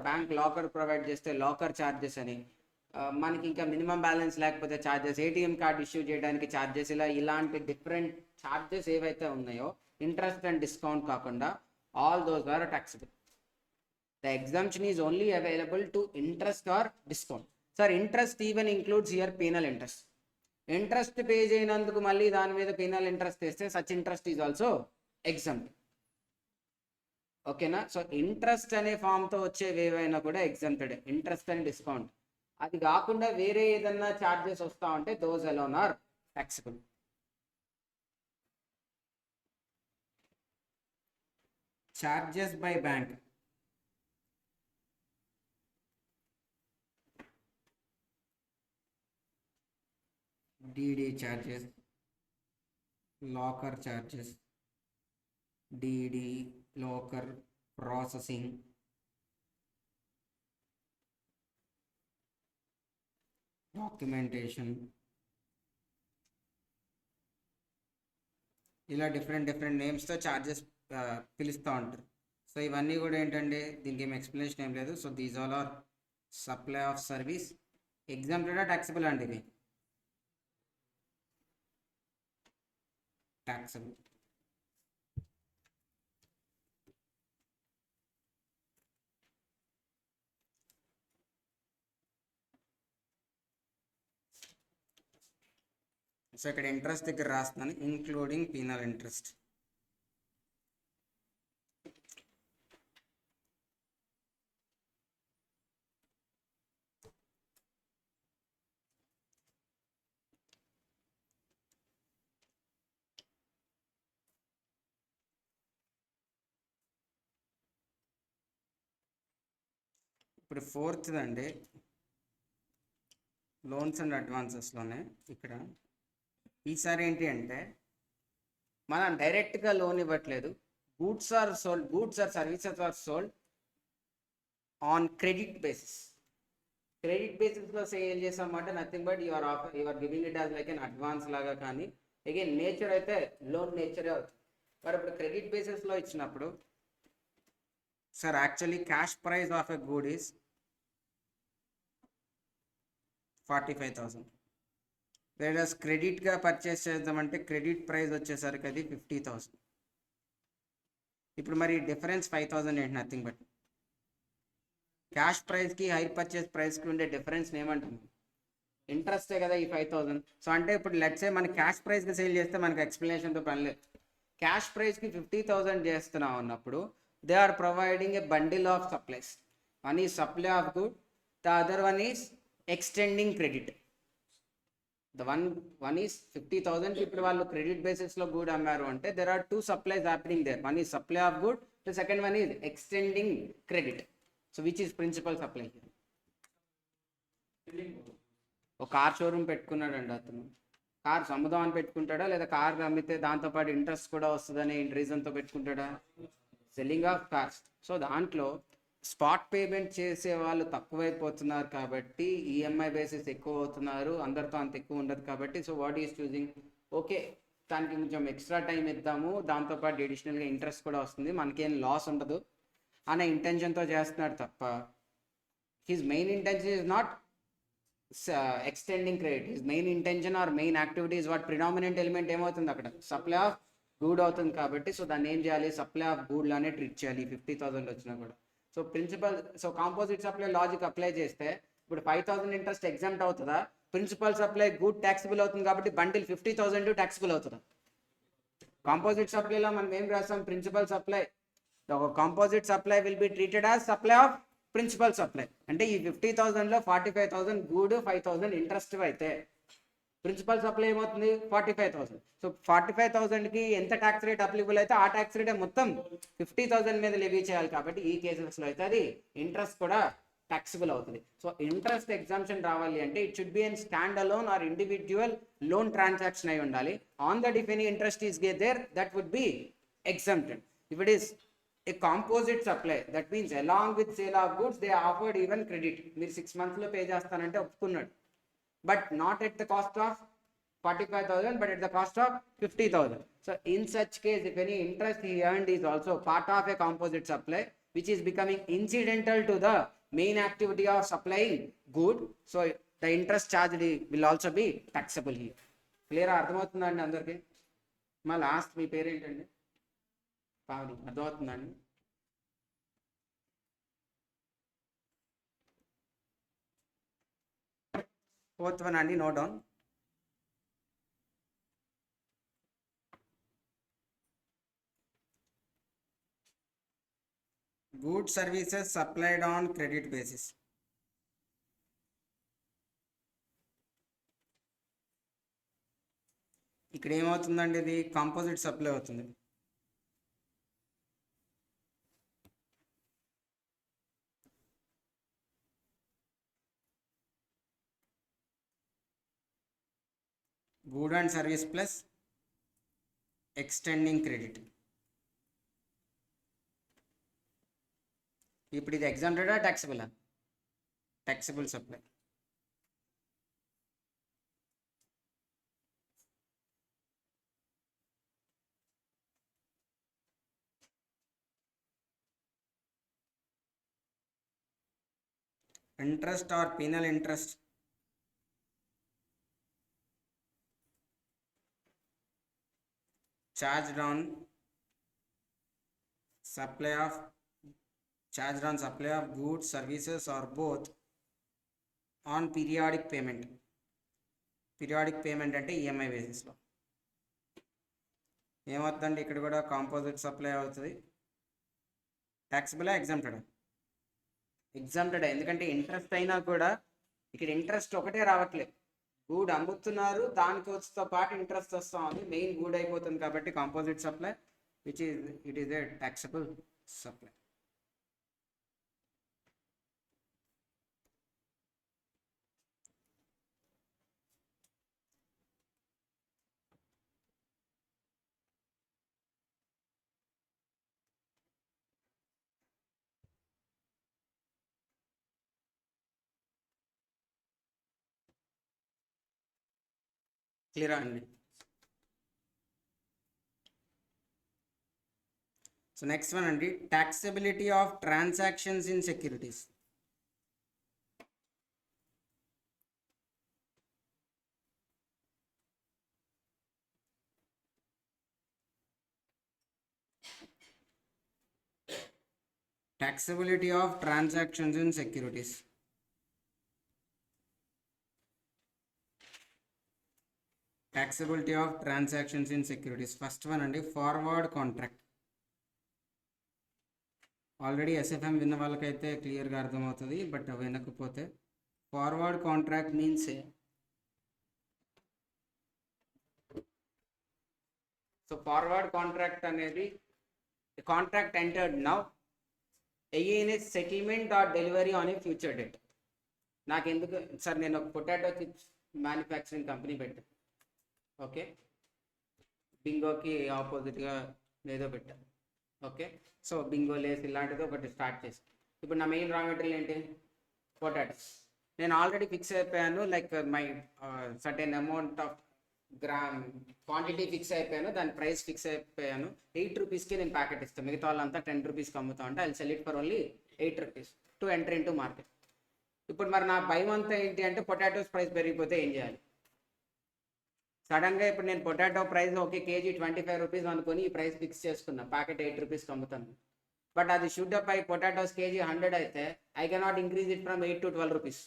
బ్యాంక్ లాకర్ ప్రొవైడ్ చేస్తే లాకర్ ఛార్జెస్ అని, మనకి ఇంకా మినిమం బ్యాలెన్స్ లేకపోతే ఛార్జెస్, ఏటీఎం కార్డ్ ఇష్యూ చేయడానికి ఛార్జెస్, ఇలాంటి డిఫరెంట్ ఛార్జెస్ ఏవైతే ఉన్నాయో ఇంట్రెస్ట్ అండ్ డిస్కౌంట్ కాకుండా all those are taxable. The exemption is only available to interest or discount. Sir, interest even includes here penal interest. Interest pay చేయనందుకు మళ్ళీ దాని మీద penal interest వేస్తే such interest is also exempt. ఓకేనా? So interest అనే ఫామ్తో వచ్చేవి ఏవైనా కూడా ఎగ్జామ్టెడ్, ఇంట్రెస్ట్ అండ్ డిస్కౌంట్. అది కాకుండా వేరే ఏదన్నా ఛార్జెస్ వస్తా ఉంటే those alone are taxable. Charges by bank. DD charges, locker charges, DD locker processing, documentation, ఇలా డిఫరెంట్ నేమ్స్తో చార్జెస్ పిలుస్తూ ఉంటారు. సో ఇవన్నీ కూడా ఏంటంటే దీనికి ఏం ఎక్స్ప్లెనేషన్ ఏం లేదు. So these all are supply of service exempted taxable అండి ఇది ట్యాక్సిబుల్. సో ఇక్కడ ఇంట్రెస్ట్ దగ్గర రాస్తున్నాను, ఇంక్లూడింగ్ పీనల్ ఇంట్రెస్ట్. ఇప్పుడు ఫోర్త్ అండి లోన్స్ అండ్ అడ్వాన్సెస్లోనే ఇక్కడ ఈసారి ఏంటి అంటే మనం డైరెక్ట్గా లోన్ ఇవ్వట్లేదు. Goods or services are sold on credit basis. Credit బేసిస్లో ఏం చేసామంటే nothing but you are giving it as like an advance లాగా. కానీ అగైన్ నేచర్ అయితే లోన్ నేచరే అవుతుంది. మరి ఇప్పుడు క్రెడిట్ బేసిస్లో ఇచ్చినప్పుడు sir actually cash price of a good is 45,000. Versus క్రెడిట్గా పర్చేస్ చేద్దామంటే క్రెడిట్ ప్రైస్ వచ్చేసరికి అది 50,000. ఇప్పుడు మరి డిఫరెన్స్ 5,000 ఏంటి? నథింగ్ బట్ క్యాష్ ప్రైస్కి హైర్ పర్చేస్ ప్రైస్కి ఉండే డిఫరెన్స్ ఏమంటుంది? ఇంట్రెస్టే కదా ఈ 5,000. సో అంటే ఇప్పుడు లెట్సే మన క్యాష్ ప్రైస్కి సేల్ చేస్తే మనకి ఎక్స్ప్లెనేషన్తో పని లేదు. క్యాష్ ప్రైస్కి 50,000 చేస్తున్నాం అన్నప్పుడు they are providing a bundle of supplies. One is supply of good, the other one is extending credit. The one is 50,000. ఇప్పుడు వాళ్ళు క్రెడిట్ బేసిస్లో గుడ్ అమ్మారు అంటే there are two supplies happening there. One is supply of good, the second one is extending credit. So which is principal supply? ఒక car showroom పెట్టుకున్నాడండి అతను. Car అమ్ముదాం అని పెట్టుకుంటాడా, లేదా కార్ అమ్మితే దాంతోపాటు ఇంట్రెస్ట్ కూడా వస్తుందనే రీజన్తో పెట్టుకుంటాడా? Selling of cars. సో దాంట్లో స్పాట్ పేమెంట్ చేసే వాళ్ళు తక్కువైపోతున్నారు కాబట్టి ఈఎంఐ బేసిస్ ఎక్కువ అవుతున్నారు, అందరితో అంత ఎక్కువ ఉండదు కాబట్టి. So what is choosing, okay దానికి కొంచెం ఎక్స్ట్రా టైం ఇద్దాము, దాంతోపాటు అడిషనల్గా ఇంట్రెస్ట్ కూడా వస్తుంది, మనకేం లాస్ ఉండదు అనే ఇంటెన్షన్తో చేస్తున్నాడు తప్ప his main intention is not extending credit. His main intention or main activity is what predominant element ఏమవుతుంది అక్కడ? సప్లై ఆఫ్ గూడ్ అవుతుంది కాబట్టి. సో దాన్ని ఏం చేయాలి? సప్లై ఆఫ్ గూడ్ లానే ట్రీట్ చేయాలి 50,000 వచ్చినా కూడా. So principal, so composite supply logic apply చేస్తే ఇప్పుడు 5,000 ఇంట్రెస్ట్ ఎగ్జామ్ట్ అవుతుందా? ప్రిన్సిపల్ సప్లై గుడ్ ట్యాక్సిబుల్ అవుతుంది కాబట్టి బండిల్ 50,000 ట్యాక్సిబుల్ అవుతుందా? కాంపోజిట్ సప్లైలో మనం ఏం రాస్తాం? Principal supply, composite supply will be treated as supply of principal supply. అంటే ఈ 50,000లో 45,000 గూడ్, 5,000 ఇంట్రెస్ట్ అయితే ప్రిన్సిపల్ సప్లై ఏమవుతుంది? 45,000. సో 45,000కి ఎంత ట్యాక్స్ రేట్ అప్లికబుల్ అయితే ఆ ట్యాక్స్ రేట్ మొత్తం 50,000 మీద లెవీ చేయాలి కాబట్టి ఈ కేసెస్లో అయితే అది ఇంట్రెస్ట్ కూడా taxable అవుతుంది. సో ఇంట్రెస్ట్ ఎగ్జామ్షన్ రావాలి అంటే it should be an stand alone or individual loan transaction అయి ఉండాలి. On that if any interest is there that would be exempted. If it is a composite supply, that means along with sale of goods they offered even credit. మీరు 6 months లో pay చేస్తానంటే ఒప్పుకున్నాడు, but not at the cost of 45,000 but at the cost of 50,000. So in such case if any interest he earned is also part of a composite supply which is becoming incidental to the main activity of supplying good, so the interest charged will also be taxable here. Clear? అర్థమవుతుందా అండి అందరికి? మా last మీ పేరేంటండి? పావని. అర్థమవుతుందండి? Fourth one అండి, note down. Goods services supplied on credit basis. ఇక్కడ ఏమవుతుందండి? ఇది కాంపోజిట్ సప్లై అవుతుంది. Good and service plus extending credit. ఇప్పుడు ఇది ఎగ్జామ్టెడా ట్యాక్సిబులా? Taxable supply. interest or penal interest charged on supply of goods, services, or both on periodic payment అంటే EMI బేసిస్లో. ఏమవుతుందండి ఇక్కడ కూడా కాంపోజిట్ సప్లై అవుతుంది. Taxable exempted? ఎగ్జామ్టెడ్. ఎందుకంటే ఇంట్రెస్ట్ అయినా కూడా ఇక్కడ ఇంట్రెస్ట్ ఒకటే రావట్లేదు, గూడ్ అమ్ముతున్నారు దానితో పాటు ఇంట్రెస్ట్ వస్తూ ఉంది, మెయిన్ గూడ్ అయిపోతుంది కాబట్టి composite supply it is a taxable supply. క్లియరా అండి? సో నెక్స్ట్ వన్ అండి, taxability of transactions in securities. Taxability of transactions in securities. Taxability of transactions in securities. First one అండి, ఫార్వర్డ్ కాంట్రాక్ట్. ఆల్రెడీ ఎస్ఎఫ్ఎం విన్న వాళ్ళకైతే క్లియర్గా అర్థమవుతుంది, but వినకపోతే forward contract means, so forward contract అనేది contract entered now again a settlement or delivery on a future date. నాకు ఎందుకు sir, నేను ఒక పొటాటో చిప్స్ మ్యానుఫ్యాక్చరింగ్ కంపెనీ పెట్టాను, ఓకే, బింగోకి ఆపోజిట్గా ఏదో పెట్టాను, ఓకే. సో బింగో లేస్ ఇలాంటిది ఒకటి స్టార్ట్ చేసి, ఇప్పుడు నా మెయిన్ రా మెటీరియల్ ఏంటి? పొటాటోస్. నేను ఆల్రెడీ ఫిక్స్ అయిపోయాను, like my certain amount of gram quantity fix అయిపోయాను, దాని ప్రైస్ ఫిక్స్ అయిపోయాను. 8 రూపీస్కి నేను ప్యాకెట్ ఇస్తాను, మిగతా వాళ్ళంతా 10 రూపీస్కి అమ్ముతా అంటే I sell it for only 8 rupees to enter in to market. ఇప్పుడు మరి నా భయం అంతా ఏంటి అంటే పొటాటోస్ ప్రైస్ పెరిగిపోతే ఏం చేయాలి? సడన్గా ఇప్పుడు నేను potato price okay KG 25 rupees అనుకుని ఈ ప్రైస్ ఫిక్స్ చేసుకున్నా, ప్యాకెట్ 8 రూపీస్కి అమ్ముతాను. బట్ అది షుడ్ అప్ అయి పొటాటోస్ కేజీ 100 అయితే I cannot increase it from 8 to 12 rupees,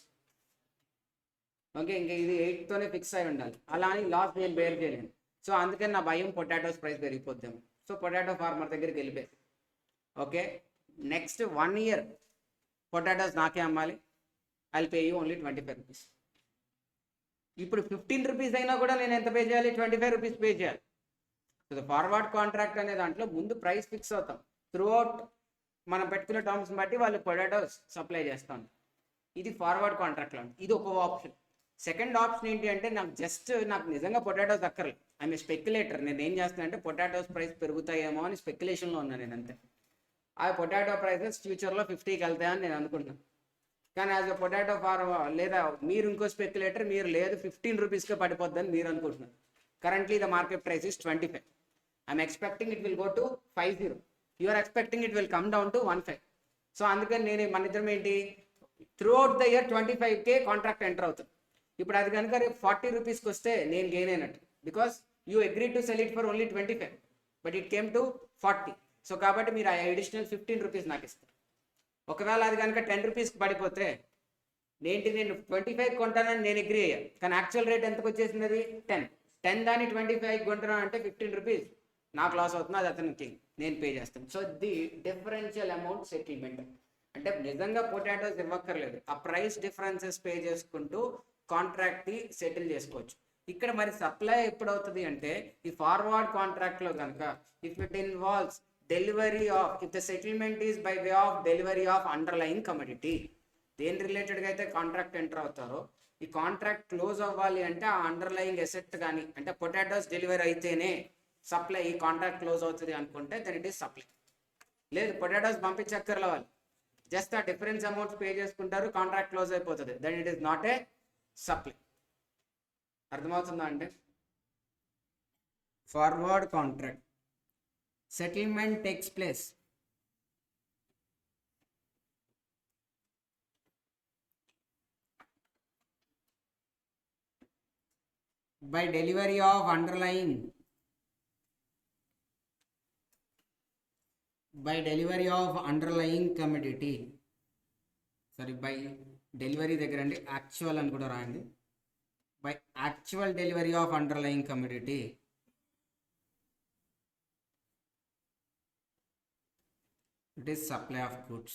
okay. ఇంకా ఇది 8తోనే ఫిక్స్ అయి ఉండాలి, అలా అని లాస్ నేను బేర్ చేయలేను. సో అందుకని నా భయం పొటాటోస్ ప్రైస్ పెరిగిపోద్దాము. సో పొటాటో ఫార్మర్ దగ్గరికి వెళ్ళిపోయి, ఓకే, నెక్స్ట్ 1 year పొటాటోస్ నాకే అమ్మాలి, I will pay you only 25 rupees. ఇప్పుడు 15 రూపీస్ అయినా కూడా నేను ఎంత పే చేయాలి? 25 రూపీస్ పే చేయాలి. సో ఫార్వర్డ్ కాంట్రాక్ట్ అనే దాంట్లో ముందు ప్రైస్ ఫిక్స్ అవుతాం, త్రూ అవుట్ మనం పెట్టుకునే టర్మ్స్ బట్టి వాళ్ళు పొటాటోస్ సప్లై చేస్తాం. ఇది ఫార్వర్డ్ కాంట్రాక్ట్లో, ఇది ఒక ఆప్షన్. సెకండ్ ఆప్షన్ ఏంటి అంటే, నాకు నిజంగా పొటాటోస్ దక్కర్లేదు, ఐఎమ్ ఏ స్పెక్యులేటర్. నేను ఏం చేస్తాను అంటే పొటాటోస్ ప్రైస్ పెరుగుతాయేమో అని స్పెక్యులేషన్లో ఉన్నాను నేను, అంతే. ఆ పొటాటో ప్రైసెస్ ఫ్యూచర్లో 50కి వెళ్తాయని నేను అనుకుంటున్నాను. కానీ యాజ్ అ పొటాటో ఫార్మర్, లేదా మీరు ఇంకో స్పెక్యులేటర్, మీరు లేదు 15 రూపీస్కే పడిపోద్దని మీరు అనుకుంటున్నారు. Currently the market price is 25. I'm expecting it will go to 50. You are expecting it will come down to 15. So అందుకని మన ఇద్దరం ఏంటి, throughout the year 25K contract enter అవుతుంది. ఇప్పుడు అది కనుక రేపు 40 రూపీస్కి వస్తే నేను గెయిన్ అయినట్టు, because you agree to sell it for only 25, but it came to 40. So కాబట్టి మీరు ఆ అడిషనల్ 15 రూపీస్ నాకు ఇస్తారు. ఒకవేళ అది కనుక 10 రూపీస్కి పడిపోతే నేను 25 కొంటానని నేను అగ్రీ అయ్యా, కానీ యాక్చువల్ రేట్ ఎంతకు వచ్చేసింది? అది 10 దాన్ని 25 కొంటున్నాను అంటే 15 రూపీస్ నాకు లాస్ అవుతుంది, అది అతనికి నేను పే చేస్తాను. So the differential amount settlement అంటే నిజంగా పొటాటోస్ ఇవ్వక్కర్లేదు, ఆ ప్రైస్ డిఫరెన్సెస్ పే చేసుకుంటూ కాంట్రాక్ట్ని సెటిల్ చేసుకోవచ్చు. ఇక్కడ మరి సప్లై ఎప్పుడవుతుంది అంటే, ఈ ఫార్వర్డ్ కాంట్రాక్ట్లో కనుక if it involves delivery of, if the settlement is by way of delivery of underline commodity, దేని రిలేటెడ్గా అయితే కాంట్రాక్ట్ ఎంటర్ అవుతారో, ఈ కాంట్రాక్ట్ క్లోజ్ అవ్వాలి అంటే ఆ అండర్లైయింగ్ ఎసెట్ కానీ, అంటే పొటాటోస్ డెలివరీ అయితేనే సప్లై, ఈ కాంట్రాక్ట్ క్లోజ్ అవుతుంది అనుకుంటే దెన్ ఇట్ ఈస్ సప్లై. లేదు పొటాటోస్ పంపించక్కర్లే, వాళ్ళు జస్ట్ ఆ డిఫరెన్స్ అమౌంట్స్ పే చేసుకుంటారు, కాంట్రాక్ట్ క్లోజ్ అయిపోతుంది, then it is not a supply. అర్థమవుతుందా అంటే, forward contract settlement takes place by delivery of underlying commodity, sorry, by delivery దగ్గర అండి యాక్చువల్ అని కూడా రాయండి, by actual delivery of underlying commodity it is supply of goods.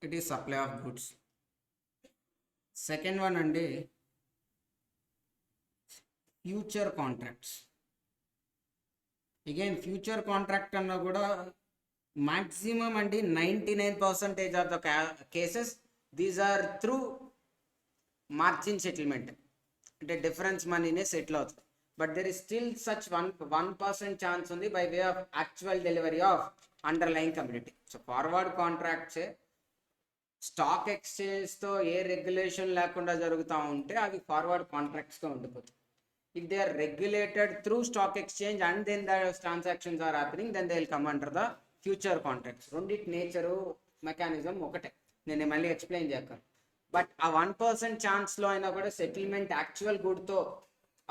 It is supply of goods. Second one అండి future contracts. Again future contract అన్నా కూడా maximum అండి 99% of the cases these are through margin settlement, అంటే difference మనీనే settle అవుతుంది. But there is still such 1% chance ఉంది by way of actual delivery of underline community. So forward కాంట్రాక్ట్సే stock ఎక్స్చేంజ్తో ఏ రెగ్యులేషన్ లేకుండా జరుగుతూ ఉంటే అవి ఫార్వర్డ్ కాంట్రాక్ట్స్గా ఉండిపోతాయి. If they are regulated through stock exchange and then the transactions are happening, then they will come under the future contracts. రెండిటి nature mechanism ఒకటే, నేను మళ్ళీ ఎక్స్ప్లెయిన్ చేస్తాను. బట్ ఆ 1% ఛాన్స్లో అయినా కూడా సెటిల్మెంట్ యాక్చువల్ గుడ్తో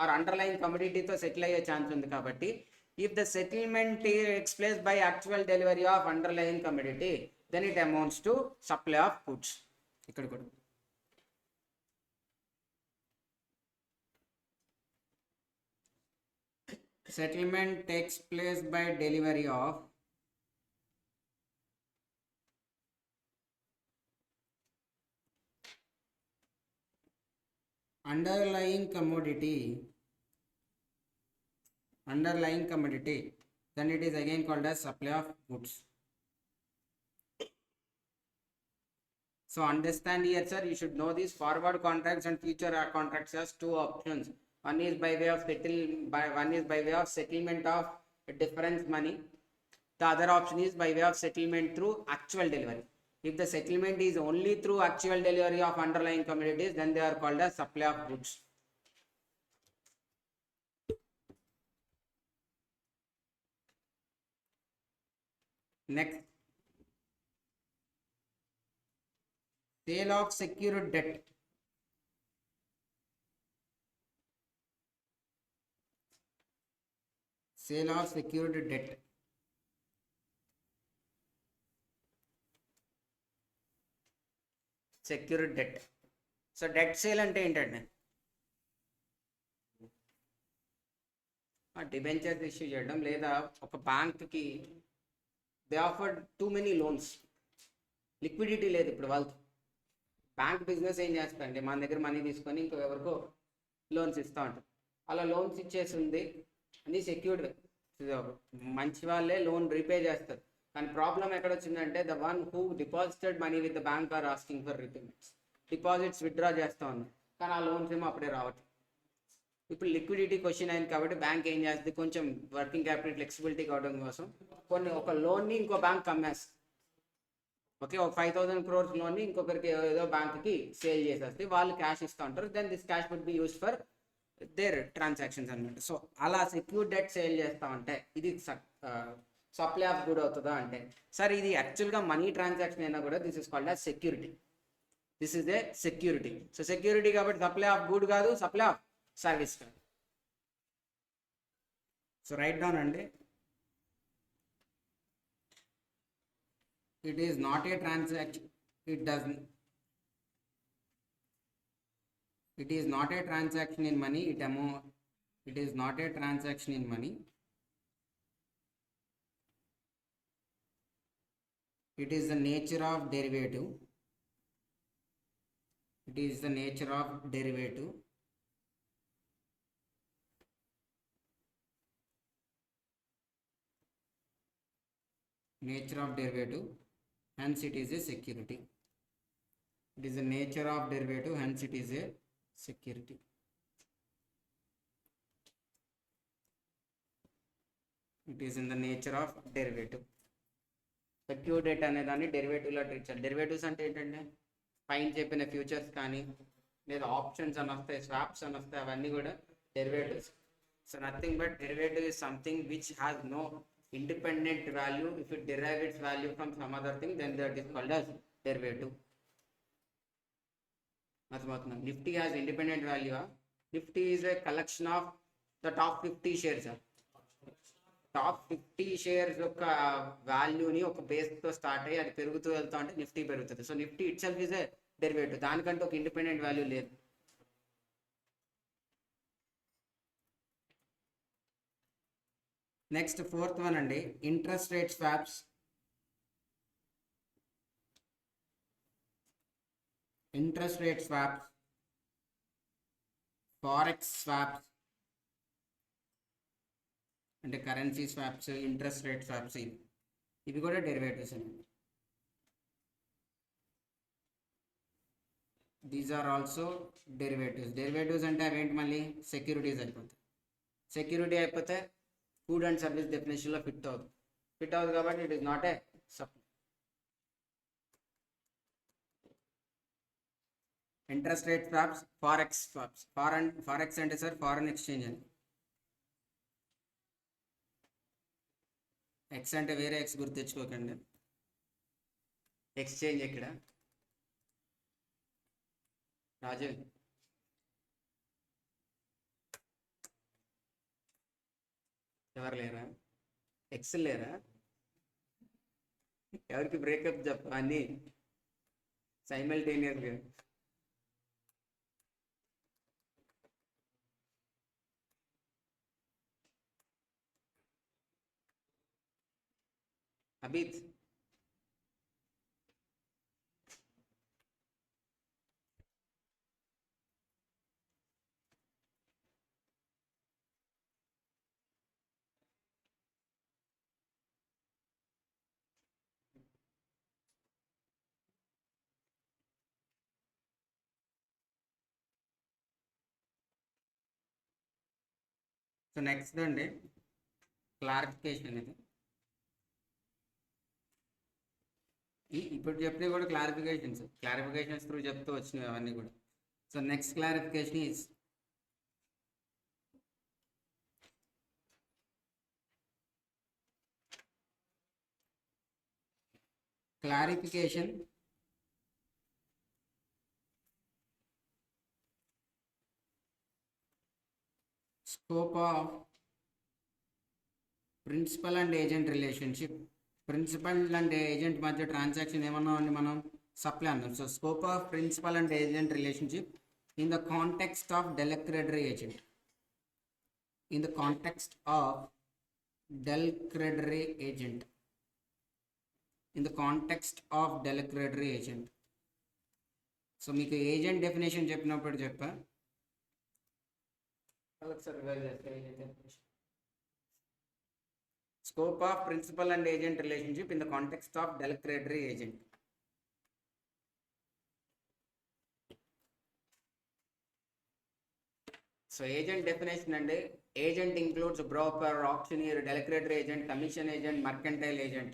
ఆర్ అండర్లైన్ కమ్యూనిటీతో సెటిల్ అయ్యే ఛాన్స్ ఉంది. కాబట్టి if the settlement takes place by actual delivery of underline community, then it amounts to supply of goods. ఇక్కడ కూడా settlement takes place by delivery of underlying commodity, then it is again called as supply of goods. So understand here sir, you should know these forward contracts and future contracts has two options. One is by way of settlement of difference money. The other option is by way of settlement through actual delivery. If the settlement is only through actual delivery of underlying commodities, then they are called as supply of goods. Next, sale of secured debt. Sale of secured debt. Secured debt. So debt sale అంటే ఏంటంటే debentures issue చేయడం, లేదా ఒక బ్యాంక్కి they offered too many loans, liquidity లేదు ఇప్పుడు వాళ్ళకి. Bank business ఏం చేస్తారంటే మన దగ్గర మనీ తీసుకొని ఇంకో ఎవరికో లోన్స్ ఇస్తూ ఉంటారు. అలా లోన్స్ ఇచ్చేసి ఉంది అని సెక్యూర్డ్, మంచి వాళ్ళే లోన్ రీపే చేస్తారు. కానీ ప్రాబ్లం ఎక్కడ వచ్చిందంటే the one who deposited money with the bank are asking for repayments. Deposits withdraw చేస్తూ ఉంది కానీ ఆ లోన్స్ ఏమో అప్పుడే రావట్లేదు. ఇప్పుడు లిక్విడిటీ క్వశ్చన్ అయింది కాబట్టి బ్యాంక్ ఏం చేస్తుంది, కొంచెం వర్కింగ్ క్యాపిటల్ ఫ్లెక్సిబిలిటీ కావడం కోసం ఒక లోన్ని ఇంకో బ్యాంక్ అమ్మేస్తుంది. ఓకే, ఒక 5,000 crores లోన్ని ఇంకొకరికి ఏదో బ్యాంక్కి సేల్ చేసేస్తే వాళ్ళు క్యాష్ ఇస్తూ ఉంటారు. Then this cash would be used for their transactions అనమాట. సో అలా సెక్యూర్ డెట్ సేల్ చేస్తామంటే ఇది సప్లై ఆఫ్ గుడ్ అవుతుందా అంటే, సార్ ఇది యాక్చువల్గా మనీ ట్రాన్సాక్షన్ అయినా కూడా this is called as security. This is a security. So security కాబట్టి సప్లై ఆఫ్ గుడ్ కాదు, సప్లై ఆఫ్ సర్వీస్ కాదు. సో రైట్ డౌన్ అండి, it is not a transaction, it is not a transaction in money, it is not a transaction in money, it is the nature of derivative, it is the nature of derivative, hence it is a security. It is the nature of derivative, hence it is a security. It is in the nature of derivative. Secure debt అనే దాన్ని derivative లో treat చేయాలి. Derivatives అంటే ఏంటంటే పైన చెప్పిన futures కానీ లేదా ఆప్షన్స్ అని వస్తాయి, స్వాప్స్ అని వస్తాయి, అవన్నీ కూడా derivatives. So nothing but derivative is something which has no independent value. If it derives its value from some other thing, then that is called as derivative. అర్థమవుతుందా? Nifty has independent value. Nifty is a collection of the top 50 shares. Top 50 shares యొక్క వాల్యూని ఒక బేస్తో start అయ్యి అది పెరుగుతూ వెళ్తా అంటే Nifty పెరుగుతుంది. So Nifty itself is a derivative, దానికంటే ఒక ఇండిపెండెంట్ వాల్యూ లేదు. నెక్స్ట్ ఫోర్త్ వన్ అండి, interest rate swaps. Interest rate swaps, forex swaps అంటే currency swaps, interest rate swaps, ఇవి కూడా డెరివేటివ్స్ అండి. These are also derivatives. Derivatives అంటే అవేంటి, మళ్ళీ సెక్యూరిటీస్ అయిపోతాయి. సెక్యూరిటీ అయిపోతే ఫుడ్ అండ్ సర్వీస్ డెఫినేషన్లో ఫిట్ అవుతుంది కాబట్టి it is not a supply. Interest rate swaps, forex swaps. Forex అంటే సార్ ఫారెన్ ఎక్స్చేంజ్ అని. ఎక్స్ అంటే వేరే ఎక్స్ గుర్తు తెచ్చుకోకండి, ఎక్స్చేంజ్ ఎక్కడ రాజు? ఎవరు లేరా? ఎక్స్ లేరా? ఎవరికి బ్రేకప్ చెప్ప అన్ని సైమల్టేనియస్గా. అబీత్ సో నెక్స్ట్ అండి క్లారిఫికేషన్. ఇది ఇప్పుడు చెప్పినవి కూడా క్లారిఫికేషన్స్ త్రూ చెప్తూ వచ్చినవి అవన్నీ కూడా. So next clarification is clarification scope of principal and agent relationship. Principal and agent మధ్య ట్రాన్సాక్షన్ ఏమన్నా అండి మనం సప్లై అన్నాం. So scope of principal and agent relationship in the context of del credere agent. In the context of del credere agent. In the context of del credere agent. So మీకు agent definition చెప్పినప్పుడు చెప్పా, scope of principal and agent relationship in the context of delegated agent. So agent definition and agent includes broker, auctioneer, delegated agent, commission agent, mercantile agent.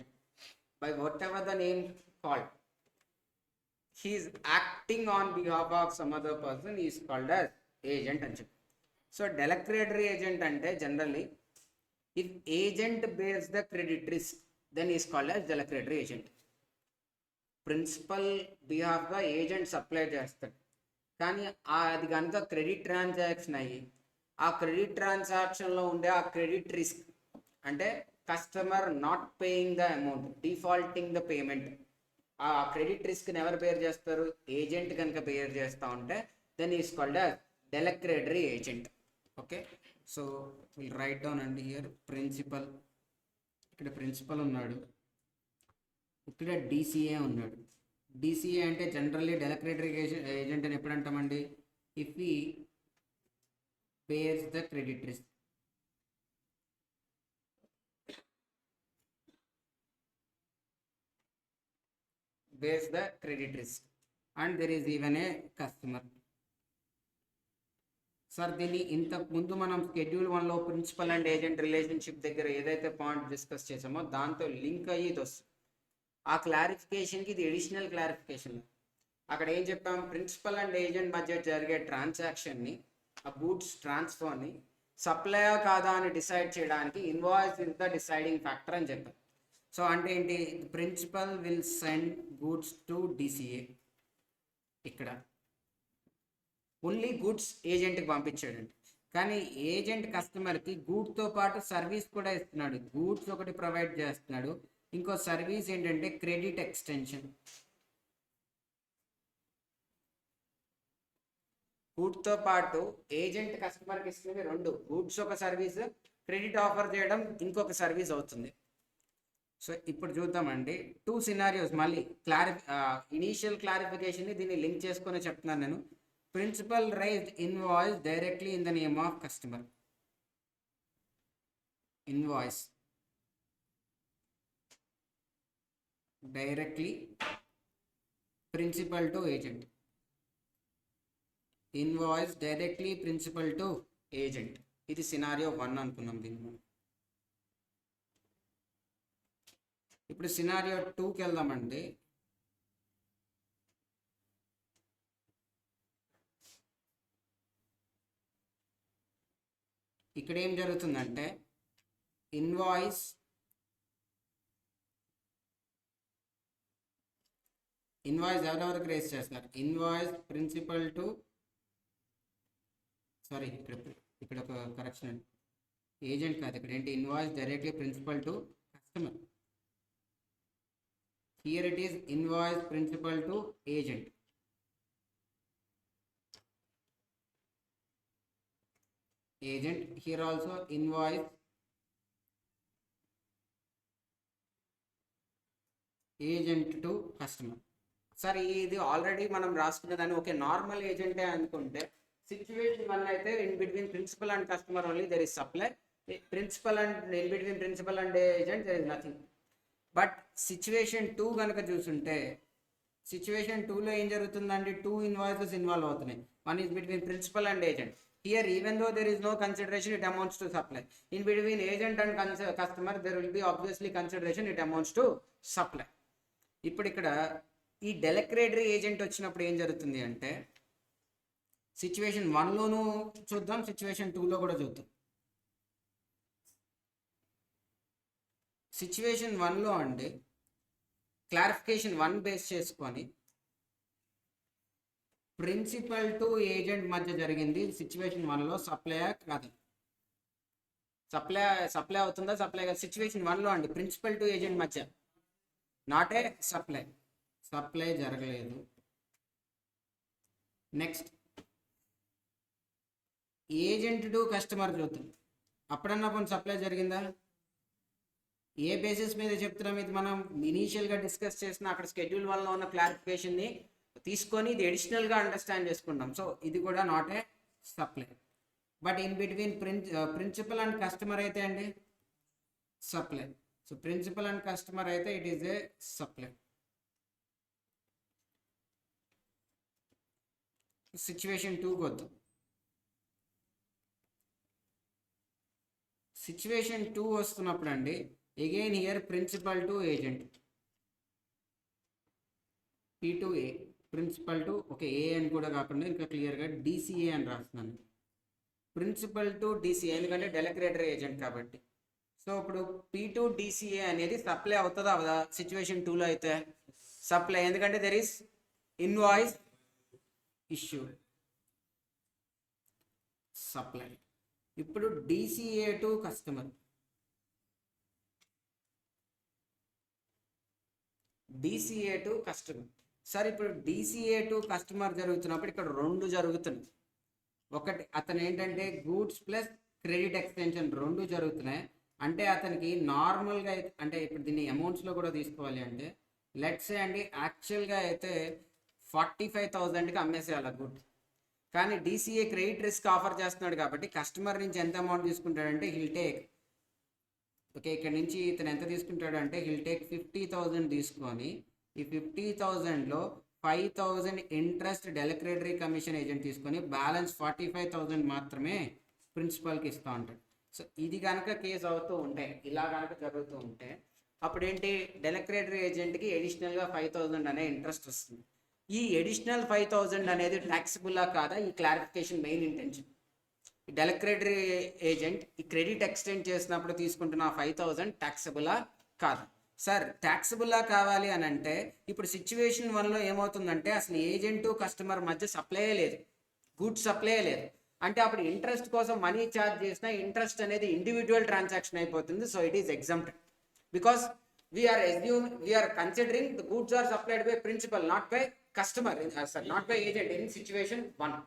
By whatever the name called, he is acting on behalf of some other person, he is called as agent and check. So delegated agent ante generally, if agent bears the credit risk, then he is called as delegated agent. Principal behalf the agent supply చేస్తాడు, కానీ అది కనుక credit transaction అయ్యి ఆ credit ట్రాన్సాక్షన్లో ఉండే ఆ credit risk అంటే customer not paying the amount, defaulting the payment, ఆ క్రెడిట్ రిస్క్ని ఎవరు బేర్ చేస్తారు? ఏజెంట్ కనుక బేర్ చేస్తూ ఉంటే then is called as del credere agent. Okay, so will write down అండి హియర్ ప్రిన్సిపల్. ఇక్కడ ప్రిన్సిపల్ ఉన్నాడు, ఇక్కడ డిసిఏ ఉన్నాడు. డిసిఏ అంటే జనరల్లీ డెలెక్రేటరీ ఏజెంట్ అని ఎప్పుడు అంటామండి? ఇఫ్ ఈ bears the credit risk. bears the credit risk and there is even a customer. Sir దీన్ని ఇంతకు ముందు మనం షెడ్యూల్ 1లో ప్రిన్సిపల్ అండ్ ఏజెంట్ రిలేషన్షిప్ దగ్గర ఏదైతే పాయింట్ డిస్కస్ చేసామో దాంతో లింక్ అయ్యి ఇది వస్తుంది. ఆ క్లారిఫికేషన్కి ఇది ఎడిషనల్ క్లారిఫికేషన్. అక్కడ ఏం చెప్పాం? ప్రిన్సిపల్ అండ్ ఏజెంట్ మధ్య జరిగే ట్రాన్సాక్షన్ని, ఆ గూడ్స్ ట్రాన్స్ఫర్ని సప్లయా కాదా అని డిసైడ్ చేయడానికి invoice is the deciding factor అని చెప్పాం. సో అంటే ఏంటి? Principal will send goods to DCA. ఇక్కడ ఓన్లీ గూడ్స్ ఏజెంట్కి పంపించాడండి. కానీ ఏజెంట్ కస్టమర్కి గూడ్స్తో పాటు సర్వీస్ కూడా ఇస్తున్నాడు. గూడ్స్ ఒకటి ప్రొవైడ్ చేస్తున్నాడు, ఇంకో సర్వీస్ ఏంటంటే క్రెడిట్ ఎక్స్టెన్షన్. గూడ్స్తో పాటు ఏజెంట్ కస్టమర్కి ఇస్తుంది రెండు, గూడ్స్ ఒక సర్వీస్, క్రెడిట్ ఆఫర్ చేయడం ఇంకొక సర్వీస్ అవుతుంది. సో ఇప్పుడు చూద్దామండి 2 సినారియోస్. మళ్ళీ ఇనీషియల్ క్లారిఫికేషన్ని దీన్ని లింక్ చేసుకొని చెప్తున్నాను నేను. Principal raised invoice directly in the name of customer. Invoice directly principal to agent. Invoice directly principal to agent. ఇది సినారియో 1 అనుకున్నాం దీన్ని. ఇప్పుడు సినారియో 2కి వెళ్దామండి. ఇక్కడ ఏం జరుగుతుందంటే ఇన్వాయిస్ ఎవరెవరికి రేస్ చేస్తున్నారు? ఇన్వాయిస్ ప్రిన్సిపల్ టు, సారీ ఇక్కడ ఒక కరెక్షన్ అండి, ఏజెంట్ కాదు ఇక్కడ. ఏంటి? Invoice directly principal to customer. Here it is invoice principal to agent. Agent, here also invoice agent to customer. సరే, ఇది ఆల్రెడీ మనం రాసుకున్నదాన్ని ఓకే నార్మల్ ఏజెంటే అనుకుంటే, సిచ్యువేషన్ 1 అయితే in between principal and customer only there is supply. Principal and in between principal and agent there is nothing. But situation 2 కనుక చూసుంటే, situation 2లో ఏం జరుగుతుందండి? 2 ఇన్వాయిసెస్ ఇన్వాల్వ్ అవుతున్నాయి. 1 is between principal and agent. Here even though there is no consideration, it amounts to supply. In between agent and customer there will be obviously consideration, it amounts to supply. ఇప్పుడు ఇక్కడ ఈ డెలక్రేటరీ agent వచ్చినప్పుడు ఏం జరుగుతుంది అంటే, situation 1లోనూ చూద్దాం, situation 2లో కూడా చూద్దాం. సిచ్యువేషన్ 1లో అండి క్లారిఫికేషన్ 1 బేస్ చేసుకొని ప్రిన్సిపల్ టు ఏజెంట్ మధ్య జరిగింది. సిచ్యువేషన్ 1లో సప్లై కాదు, సప్లై అవుతుందా? సప్లై కాదు. సిచ్యువేషన్ 1లో అండి ప్రిన్సిపల్ టు ఏజెంట్ మధ్య నాట్ ఏ సప్లై జరగలేదు. నెక్స్ట్ ఏజెంట్ టు కస్టమర్ చూద్దాం. అప్పుడన్నా కొన్ని సప్లై జరిగిందా? ఏ బేసిస్ మీద చెప్తున్నాం? ఇది మనం ఇనీషియల్గా డిస్కస్ చేసిన అక్కడ షెడ్యూల్ 1లో ఉన్న క్లారిఫికేషన్ని తీసుకొని ఇది ఎడిషనల్గా అండర్స్టాండ్ చేసుకుంటాం. సో ఇది కూడా not a supply. But in between principal and customer అయితే అండి supply. So principal and customer అయితే it is a supply. Situation 2కి వద్దాం. సిచ్యువేషన్ 2 వస్తున్నప్పుడు అండి again here principal to agent, P to A, principal to okay A అని కూడా కాకుండా ఇంకా క్లియర్గా డిసిఏ అని రాస్తున్నాను. ప్రిన్సిపల్ టు డిసిఏ ఎందుకంటే డెలక్రేటరీ ఏజెంట్ కాబట్టి. సో ఇప్పుడు పి టు డిసిఏ అనేది సప్లై అవుతుందా అవదా? సిచ్యువేషన్ 2లో అయితే సప్లై, ఎందుకంటే there is invoice issue, supply. ఇప్పుడు DCA to customer, DCA to customer. సరే, ఇప్పుడు డిసిఏ టు కస్టమర్ జరుగుతున్నప్పుడు ఇక్కడ 2 జరుగుతున్నాయి. ఒకటి అతను ఏంటంటే గూడ్స్ ప్లస్ క్రెడిట్ ఎక్స్టెన్షన్ 2 జరుగుతున్నాయి. అంటే అతనికి నార్మల్గా అంటే ఇప్పుడు దీన్ని అమౌంట్స్లో కూడా తీసుకోవాలి అంటే లెట్స్ అండి యాక్చువల్గా అయితే 45,000కి అమ్మేసేయాలి గుడ్. కానీ డిసిఏ క్రెడిట్ రిస్క్ ఆఫర్ చేస్తున్నాడు కాబట్టి కస్టమర్ నుంచి ఎంత అమౌంట్ తీసుకుంటాడంటే హిల్ టేక్ ఓకే ఇక్కడ నుంచి ఇతను ఎంత తీసుకుంటాడంటే హిల్ టేక్ 50,000 తీసుకొని ఈ 50,000లో 5,000 ఇంట్రెస్ట్ డెలక్రేటరీ కమిషన్ ఏజెంట్ తీసుకొని బ్యాలెన్స్ 45,000 మాత్రమే ప్రిన్సిపల్కి ఇస్తూ ఉంటాడు. సో ఇది కనుక కేసు అవుతూ ఉంటే, ఇలా కనుక జరుగుతూ ఉంటే అప్పుడు ఏంటి, డెలక్రేటరీ ఏజెంట్కి ఎడిషనల్గా 5,000 అనే ఇంట్రెస్ట్ వస్తుంది. ఈ ఎడిషనల్ 5,000 అనేది ట్యాక్సిబుల్లా కాదా? ఈ క్లారిఫికేషన్ మెయిన్ ఇంటెన్షన్. డెలక్రేటరీ ఏజెంట్ ఈ క్రెడిట్ ఎక్స్టెండ్ చేసినప్పుడు తీసుకుంటున్న 5,000 ట్యాక్సిబుల్లా కాదా? సార్ ట్యాక్సిబుల్లా కావాలి అని అంటే ఇప్పుడు సిచ్యువేషన్ 1లో ఏమవుతుందంటే అసలు ఏజెంటు కస్టమర్ మధ్య సప్లై లేదు, గూడ్స్ సప్లై లేదు. అంటే అప్పుడు ఇంట్రెస్ట్ కోసం మనీ ఛార్జ్ చేసిన ఇంట్రెస్ట్ అనేది ఇండివిజువల్ ట్రాన్సాక్షన్ అయిపోతుంది. So it is exempted because we're considering the goods are supplied by principal, not by customer, not by agent in situation 1.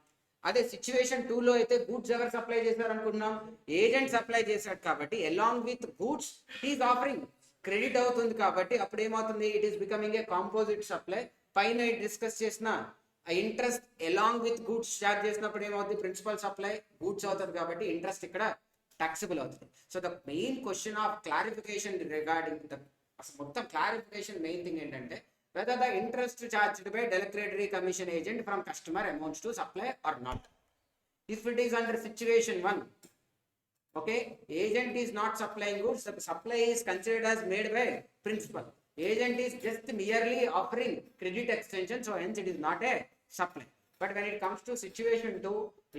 అదే సిచ్యువేషన్ 2లో అయితే గూడ్స్ ఎవరు సప్లై చేశారు అనుకున్నాం, ఏజెంట్ సప్లై చేశాడు కాబట్టి along with goods is offering credit అవుతుంది. కాబట్టి అప్పుడు ఏమవుతుంది, it is becoming a composite supply. పైన డిస్కస్ చేసిన interest along with goods charge చేసినప్పుడు ఏమవుతుంది, ప్రిన్సిపల్ సప్లై గూడ్స్ అవుతుంది కాబట్టి ఇంట్రెస్ట్ ఇక్కడ taxable అవుతుంది. So the main question of clarification regarding the, అసలు మొత్తం క్లారిఫికేషన్ మెయిన్ థింగ్ ఏంటంటే whether the interest charged by declaratory commission agent from customer amounts to supply or not. If it is under situation 1, okay, agent is not supplying goods, the supply is considered as made by principal. Agent is just merely offering credit extension, so hence it is not a supply. But when it comes to situation 2,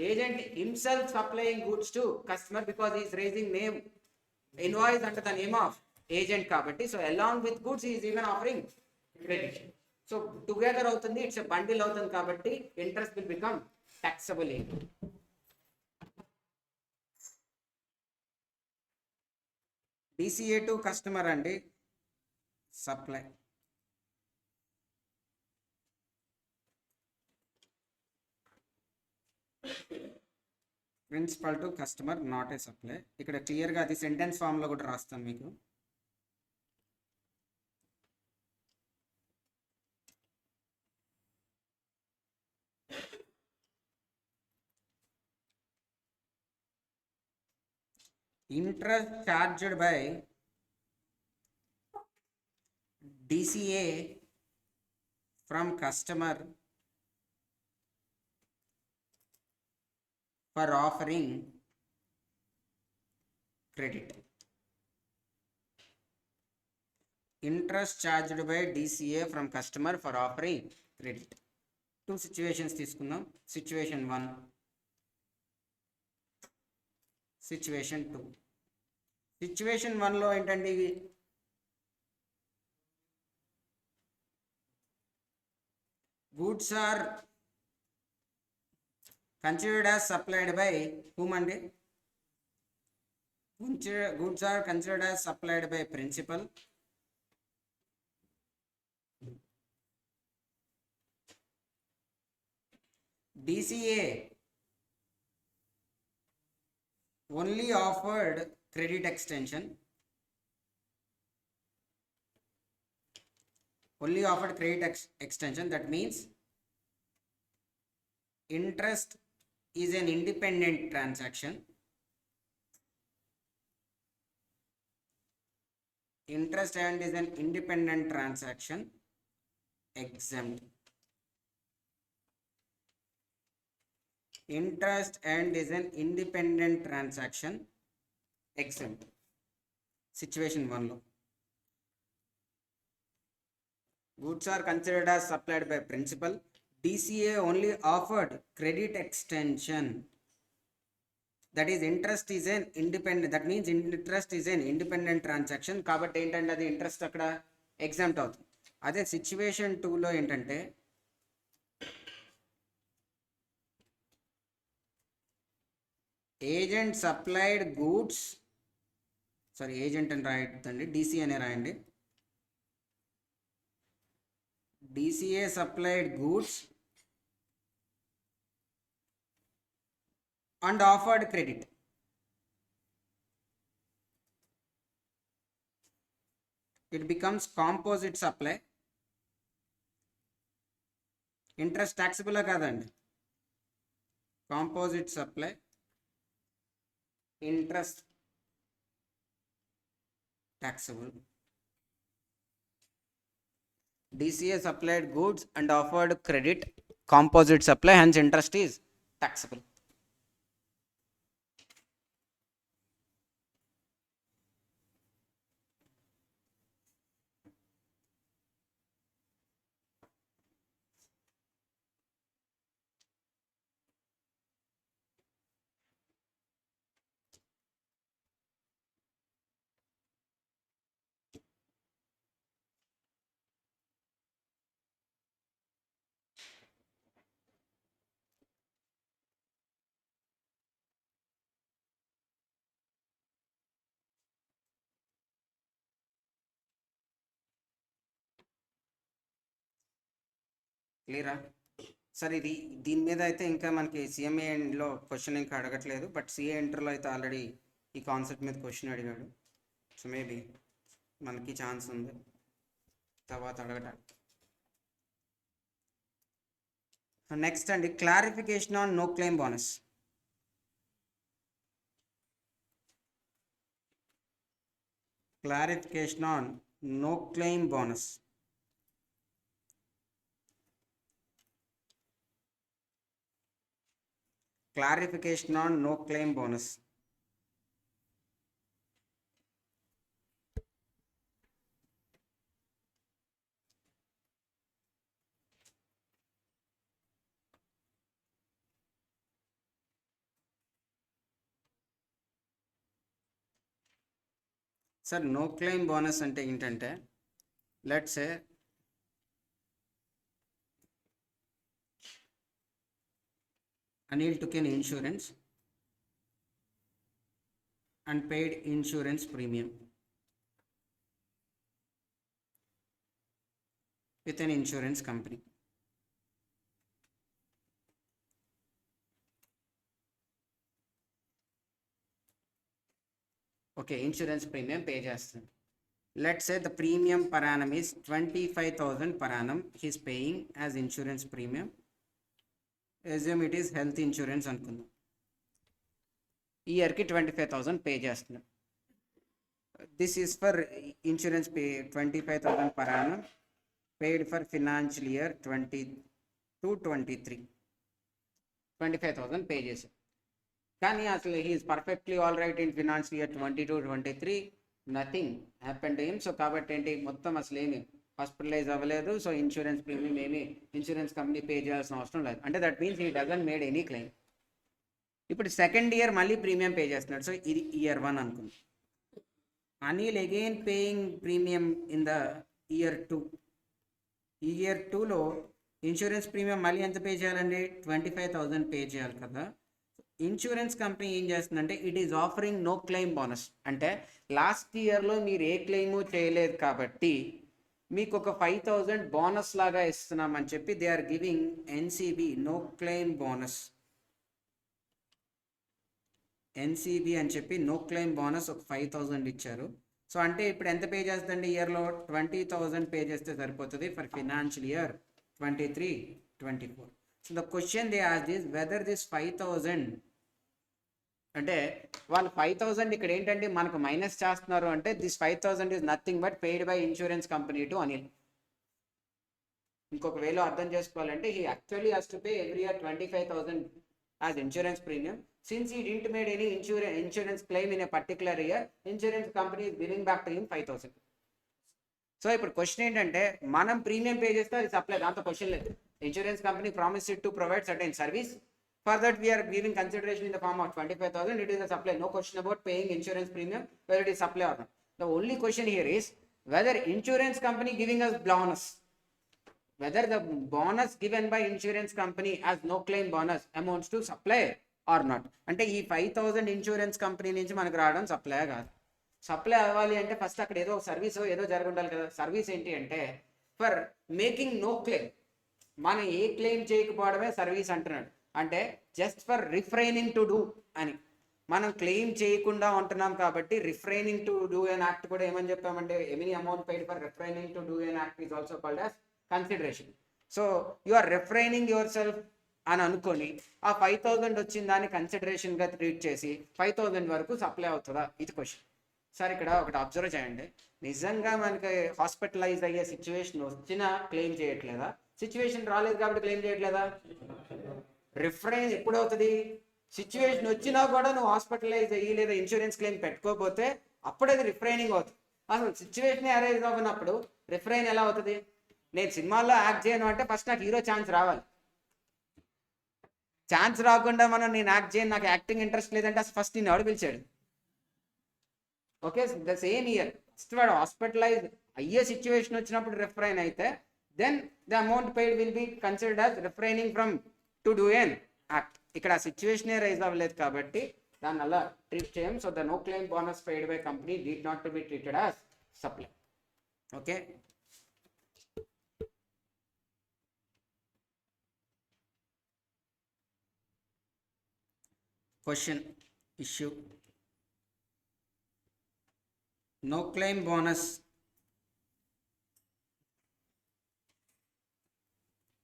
agent himself supplying goods to customer because he is raising name invoice under the name of agent kabatti, so along with goods he is even offering credit. So together అవుతుంది, it's a bundle అవుతుంది కాబట్టి interest will become taxable. DCA to customer అండి, supply. Principal to customer not a supply. ఇక్కడ క్లియర్గా అది sentence ఫామ్లో కూడా రాస్తాను మీకు. Interest charged by DCA from customer for offering credit. Interest charged by DCA from customer for offering credit. Two situations తీసుకుందాం. Situation 1, situation 2. Situation 1లో ఏంటండి, goods are considered as supplied by whom అండి, goods are considered as supplied by principal. DCA only offered credit extension, extension. That means interest is an independent transaction. Interest and is an independent transaction, exempt. Interest and is an independent transaction, exempt. Situation 1లో goods are considered as supplied by principal. DCA only offered credit extension. That is interest is an independent, that means interest is an independent transaction కాబట్టి ఏంటంటే అది interest అక్కడ exempt అవుతుంది. అదే situation 2లో ఏంటంటే agent supplied goods, sorry agent అని రాయద్దండి, DC అనే రాయండి. DCA supplied goods and offered credit. It becomes composite supply. Interest taxable కాదండి, composite supply, interest taxable. DCA supplied goods and offered credit, composite supply, hence interest is taxable. క్లియరా? Sir ఇది దీని మీద అయితే ఇంకా మనకి సిఎంఏలో క్వశ్చన్ ఇంకా అడగట్లేదు, బట్ సిఏ ఇంటర్లో అయితే ఆల్రెడీ ఈ కాన్సెప్ట్ మీద క్వశ్చన్ అడిగాడు. సో మేబీ మనకి ఛాన్స్ ఉంది తర్వాత అడగటానికి. నెక్స్ట్ అండి, clarification on no claim bonus. Clarification on no claim bonus. Clarification on no claim bonus. Sir no claim bonus అంటే ఏంటంటే, let's say Anil took an insurance and paid insurance premium with an insurance company. Okay, insurance premium pay చేస్తాను. Let's say the premium per annum is 25,000 per annum he is paying as insurance premium. Assume it is health insurance అనుకుందాం. ఇయర్కి 25,000 pay చేస్తున్నాం. This is for insurance pay 25,000 per annum paid for financial year 22-23. 25,000 pay చేసాం. కానీ అసలు he is perfectly all right in financial year 22-23, nothing happen to him. So కాబట్టి ఏంటి, మొత్తం అసలు ఏమి హాస్పిటలైజ్ అవ్వలేదు. సో ఇన్సూరెన్స్ ప్రీమియం ఏమి ఇన్సూరెన్స్ కంపెనీ పే చేయాల్సిన అవసరం లేదు. అంటే that means he doesn't made any claim. ఇప్పుడు సెకండ్ ఇయర్ మళ్ళీ ప్రీమియం పే చేస్తున్నాడు. సో ఇది ఇయర్ 1 అనుకుంది. Anil again paying premium in the year 2. Year 2లో ఇన్సూరెన్స్ ప్రీమియం మళ్ళీ ఎంత పే చేయాలండి, 25,000 పే చేయాలి కదా. ఇన్సూరెన్స్ కంపెనీ ఏం చేస్తుందంటే, it is offering no claim bonus. అంటే లాస్ట్ ఇయర్లో మీరు ఏ క్లెయిము చేయలేదు కాబట్టి మీకు ఒక 5,000 బోనస్ లాగా ఇస్తున్నామని చెప్పి they are giving NCB no claim bonus. NCB అని చెప్పి నో క్లెయిమ్ బోనస్ ఒక 5,000 ఇచ్చారు. సో అంటే ఇప్పుడు ఎంత పే చేస్తుందండి, ఇయర్లో 20,000 పే చేస్తే సరిపోతుంది for financial year 23-24. So the question they asked is whether this 5,000, అంటే వాళ్ళు 5,000 ఇక్కడ ఏంటంటే మనకు మైనస్ చేస్తున్నారు. అంటే this 5,000 is nothing but paid by insurance company to Anil. ఇంకొక వేలో అర్థం చేసుకోవాలంటే he actually has to pay every year 25,000 as insurance premium. Since he didn't made any insurance claim in a particular year, insurance company is giving back to him 5,000. So ఇప్పుడు question ఏంటంటే, మనం premium pay చేస్తే అది supply, దాంతో question లేదు. Insurance company promised to provide certain service. For that, we are giving consideration in the form of 25,000. It is a supply. No question about paying insurance premium, whether it is supply or not. The only question here is whether insurance company giving us bonus, whether the bonus given by insurance company as no claim bonus amounts to supply or not. అంటే ఈ 5,000 insurance company నుంచి మనకు రావడం supply కాదు. Supply అవ్వాలి అంటే first అక్కడ ఏదో సర్వీస్ ఏదో జరుగుండాలి కదా. సర్వీస్ ఏంటి అంటే ఫర్ మేకింగ్ నో క్లెయిమ్, మనం ఏ క్లెయిమ్ చేయకపోవడమే సర్వీస్ అంటున్నాడు. అంటే just for refraining to do అని, మనం క్లెయిమ్ చేయకుండా ఉంటున్నాం కాబట్టి refraining to do an act కూడా ఏమని చెప్పామంటే, any amount paid for refraining to do an act is also called as consideration. So you are refraining yourself అని అనుకొని ఆ 5,000 వచ్చిన దాన్ని కన్సిడరేషన్గా ట్రీట్ చేసి 5,000 వరకు సప్లై అవుతుందా, ఇది క్వశ్చన్. సార్ ఇక్కడ ఒకటి అబ్జర్వ్ చేయండి, నిజంగా మనకి హాస్పిటలైజ్ అయ్యే సిచ్యువేషన్ వచ్చినా క్లెయిమ్ చేయట్లేదా, సిచ్యువేషన్ రాలేదు కాబట్టి క్లెయిమ్ చేయట్లేదా. రిఫ్రైన్ ఎప్పుడు అవుతుంది, సిచ్యువేషన్ వచ్చినా కూడా నువ్వు హాస్పిటలైజ్ అయ్యి లేదా ఇన్సూరెన్స్ క్లెయిమ్ పెట్టుకోకపోతే అప్పుడు అది రిఫ్రైనింగ్ అవుతుంది. అసలు సిచ్యువేషన్ అరైజ్ అవ్వనప్పుడు రిఫ్రైన్ ఎలా అవుతుంది. నేను సినిమాల్లో యాక్ట్ చేయను అంటే ఫస్ట్ నాకు హీరో ఛాన్స్ రావాలి. ఛాన్స్ రాకుండా నేను యాక్ట్ చేయను, నాకు యాక్టింగ్ ఇంట్రెస్ట్ లేదంటే ఫస్ట్ నేను ఎవడు పిలిచాడు. Okay, the same year first వాడు హాస్పిటలైజ్ అయ్యే సిచ్యువేషన్ వచ్చినప్పుడు రిఫ్రైన్ అయితే then the amount paid will be considered as refraining from to do an act. ఇక్కడ ఆ సిచ్యువేషనే రైజ్ అవ్వలేదు కాబట్టి దాన్ని అలా ట్రీట్ చేయం. So the no claim bonus paid by company need not to be treated as supply. Okay, Question issue. No claim bonus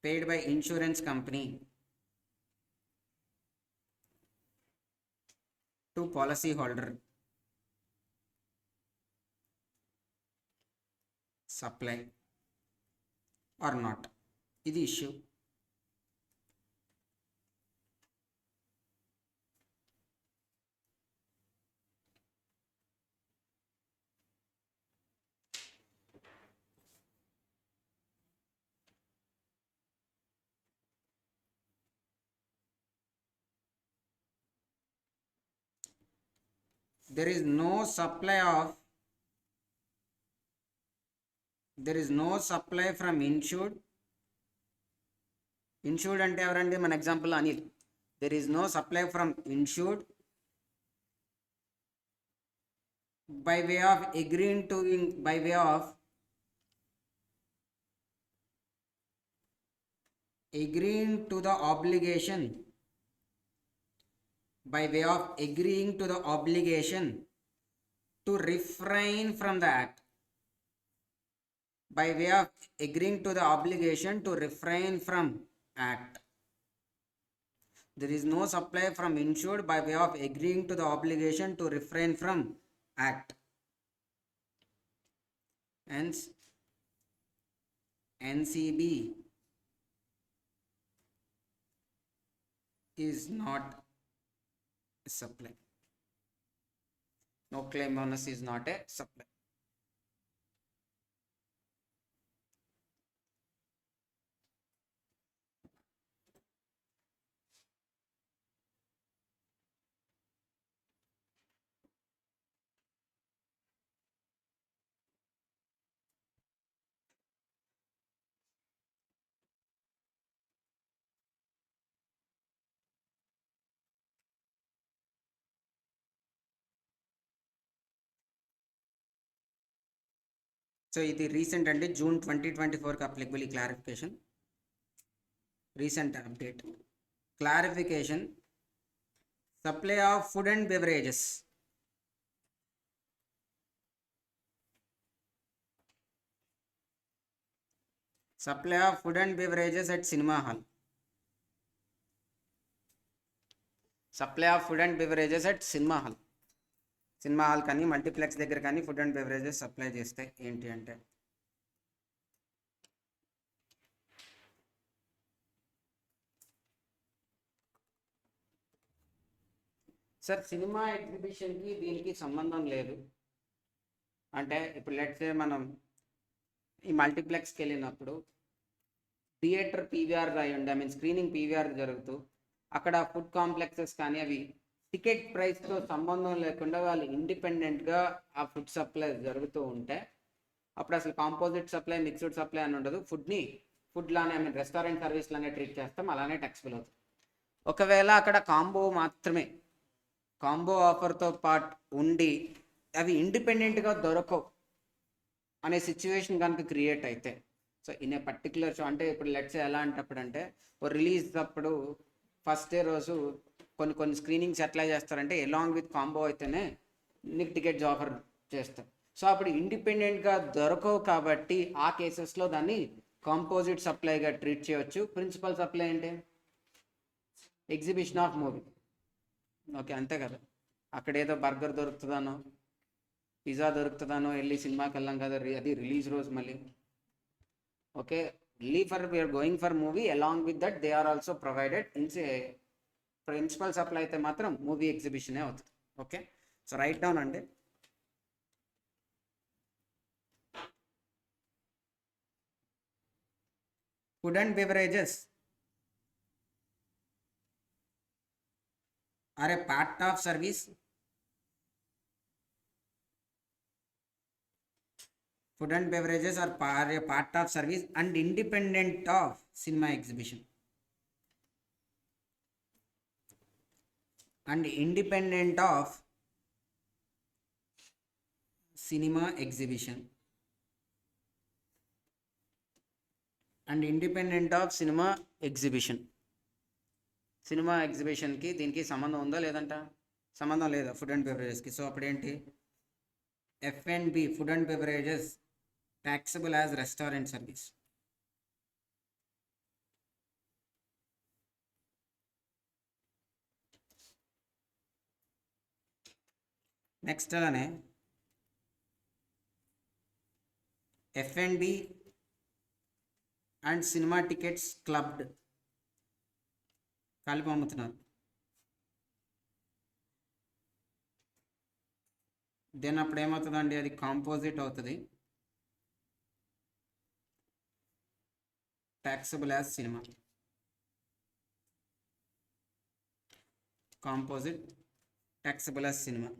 paid by insurance company to policy holder. Supply or not. This issue. There is no supply from insured. Insured ante evarandi మన example Anil. There is no supply from insured by way of agreeing to the obligation to refrain from the act. By way of agreeing to the obligation to refrain from act. There is no supply from insured by way of agreeing to the obligation to refrain from act. Hence, NCB is not a supply. No claim bonus is not a supply. So ఇది recent అంటే June 2024 applicable ఈ clarification. Recent update clarification. Supply of food and beverages. Supply of food and beverages at cinema hall. Supply of food and beverages at cinema hall. Cinema hall కానీ multiplex దగ్గర కానీ food and beverages supply చేస్తే ఏంటి అంటే sir cinema ఎగ్జిబిషన్కి దీనికి సంబంధం లేదు. అంటే ఇప్పుడు లెట్స్ సే మనం ఈ మల్టీప్లెక్స్కి వెళ్ళినప్పుడు థియేటర్ పీవీఆర్ అయ్యండి, స్క్రీనింగ్ పీవీఆర్ జరుగుతూ అక్కడ ఫుడ్ కాంప్లెక్సెస్ కానీ అవి టికెట్ ప్రైస్తో సంబంధం లేకుండా వాళ్ళు ఇండిపెండెంట్గా ఆ ఫుడ్ సప్లై జరుగుతూ ఉంటే అప్పుడు అసలు కాంపోజిట్ సప్లై మిక్స్డ్ సప్లై అని ఉండదు. ఫుడ్లానే రెస్టారెంట్ సర్వీస్లానే ట్రీట్ చేస్తాం, అలానే ట్యాక్సిబుల్ అవుతుంది. ఒకవేళ అక్కడ కాంబో ఆఫర్తో పాటు ఉండి అవి ఇండిపెండెంట్గా దొరకవు అనే సిచ్యువేషన్ కనుక క్రియేట్ అయితే, so in a particular show అంటే ఇప్పుడు లెట్స్ ఎలా అంటప్పుడు అంటే ఓ రిలీజ్ అప్పుడు ఫస్ట్ డే రోజు కొన్ని స్క్రీనింగ్స్ ఎట్లా చేస్తారంటే ఎలాంగ్ విత్ కాంబో అయితేనే నీకు టికెట్స్ ఆఫర్ చేస్తారు. సో అప్పుడు ఇండిపెండెంట్గా దొరకవు కాబట్టి ఆ కేసెస్లో దాన్ని కాంపోజిట్ సప్లైగా ట్రీట్ చేయవచ్చు. ప్రిన్సిపల్ సప్లై అంటే ఎగ్జిబిషన్ ఆఫ్ మూవీ. ఓకే, అంతే కదా. అక్కడ ఏదో బర్గర్ దొరుకుతుందానో పిజ్జా దొరుకుతుందానో వెళ్ళి సినిమాకి వెళ్ళాం కదా, అది రిలీజ్ రోజు మళ్ళీ. Okay, we're going for movie along with that they are also provided in principal supply అయితే మాత్రం మూవీ ఎగ్జిబిషనే అవుతుంది. ఓకే, సో రైట్ డౌన్ అండి. Food and beverages are a part of service. Food and beverages are a part of service and independent of cinema exhibition. And independent of cinema exhibition. And independent of cinema exhibition. Cinema ఎగ్జిబిషన్కి దీనికి సంబంధం ఉందా లేదంట? సంబంధం లేదా food and బెవరేజెస్కి. So అప్పుడు ఏంటి? F&B, food and beverages, taxable as restaurant service. Next అలానే F&B and cinema tickets clubbed కలిపి అమ్ముతున్నారు. దెన్ అప్పుడు ఏమవుతుందండి? అది కాంపోజిట్ అవుతుంది, taxable as cinema. Composite taxable as cinema.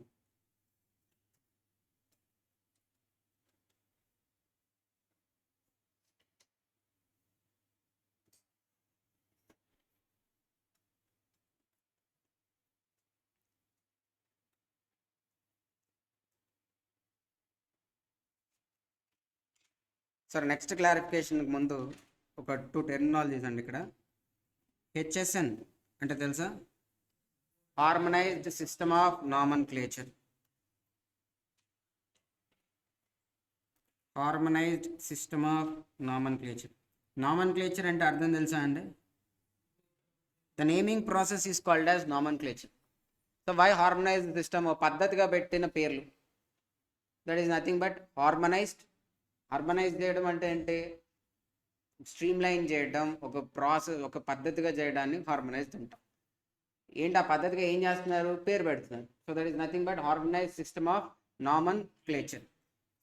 సరే, నెక్స్ట్ క్లారిఫికేషన్కి ముందు ఒక 2 టెర్మినాలజీస్ అండి ఇక్కడ. హెచ్ఎస్ఎన్ అంటే తెలుసా? Harmonised system of nomenclature. Harmonised system of nomenclature. Nomenclature అంటే అర్థం తెలుసా అండి? The naming process is called as nomenclature. So why harmonised system? పద్ధతిగా పెట్టిన పేర్లు. That is nothing but harmonised. Harmonise చేయడం అంటే ఏంటి? స్ట్రీమ్లైన్ చేయడం, ఒక ప్రాసెస్, ఒక పద్ధతిగా చేయడాన్ని హార్మనైజ్డ్ అంటాం. ఏంటి ఆ పద్ధతిగా ఏం చేస్తున్నారు? పేరు పెడుతున్నారు. So that is nothing but harmonised system of nomenclature.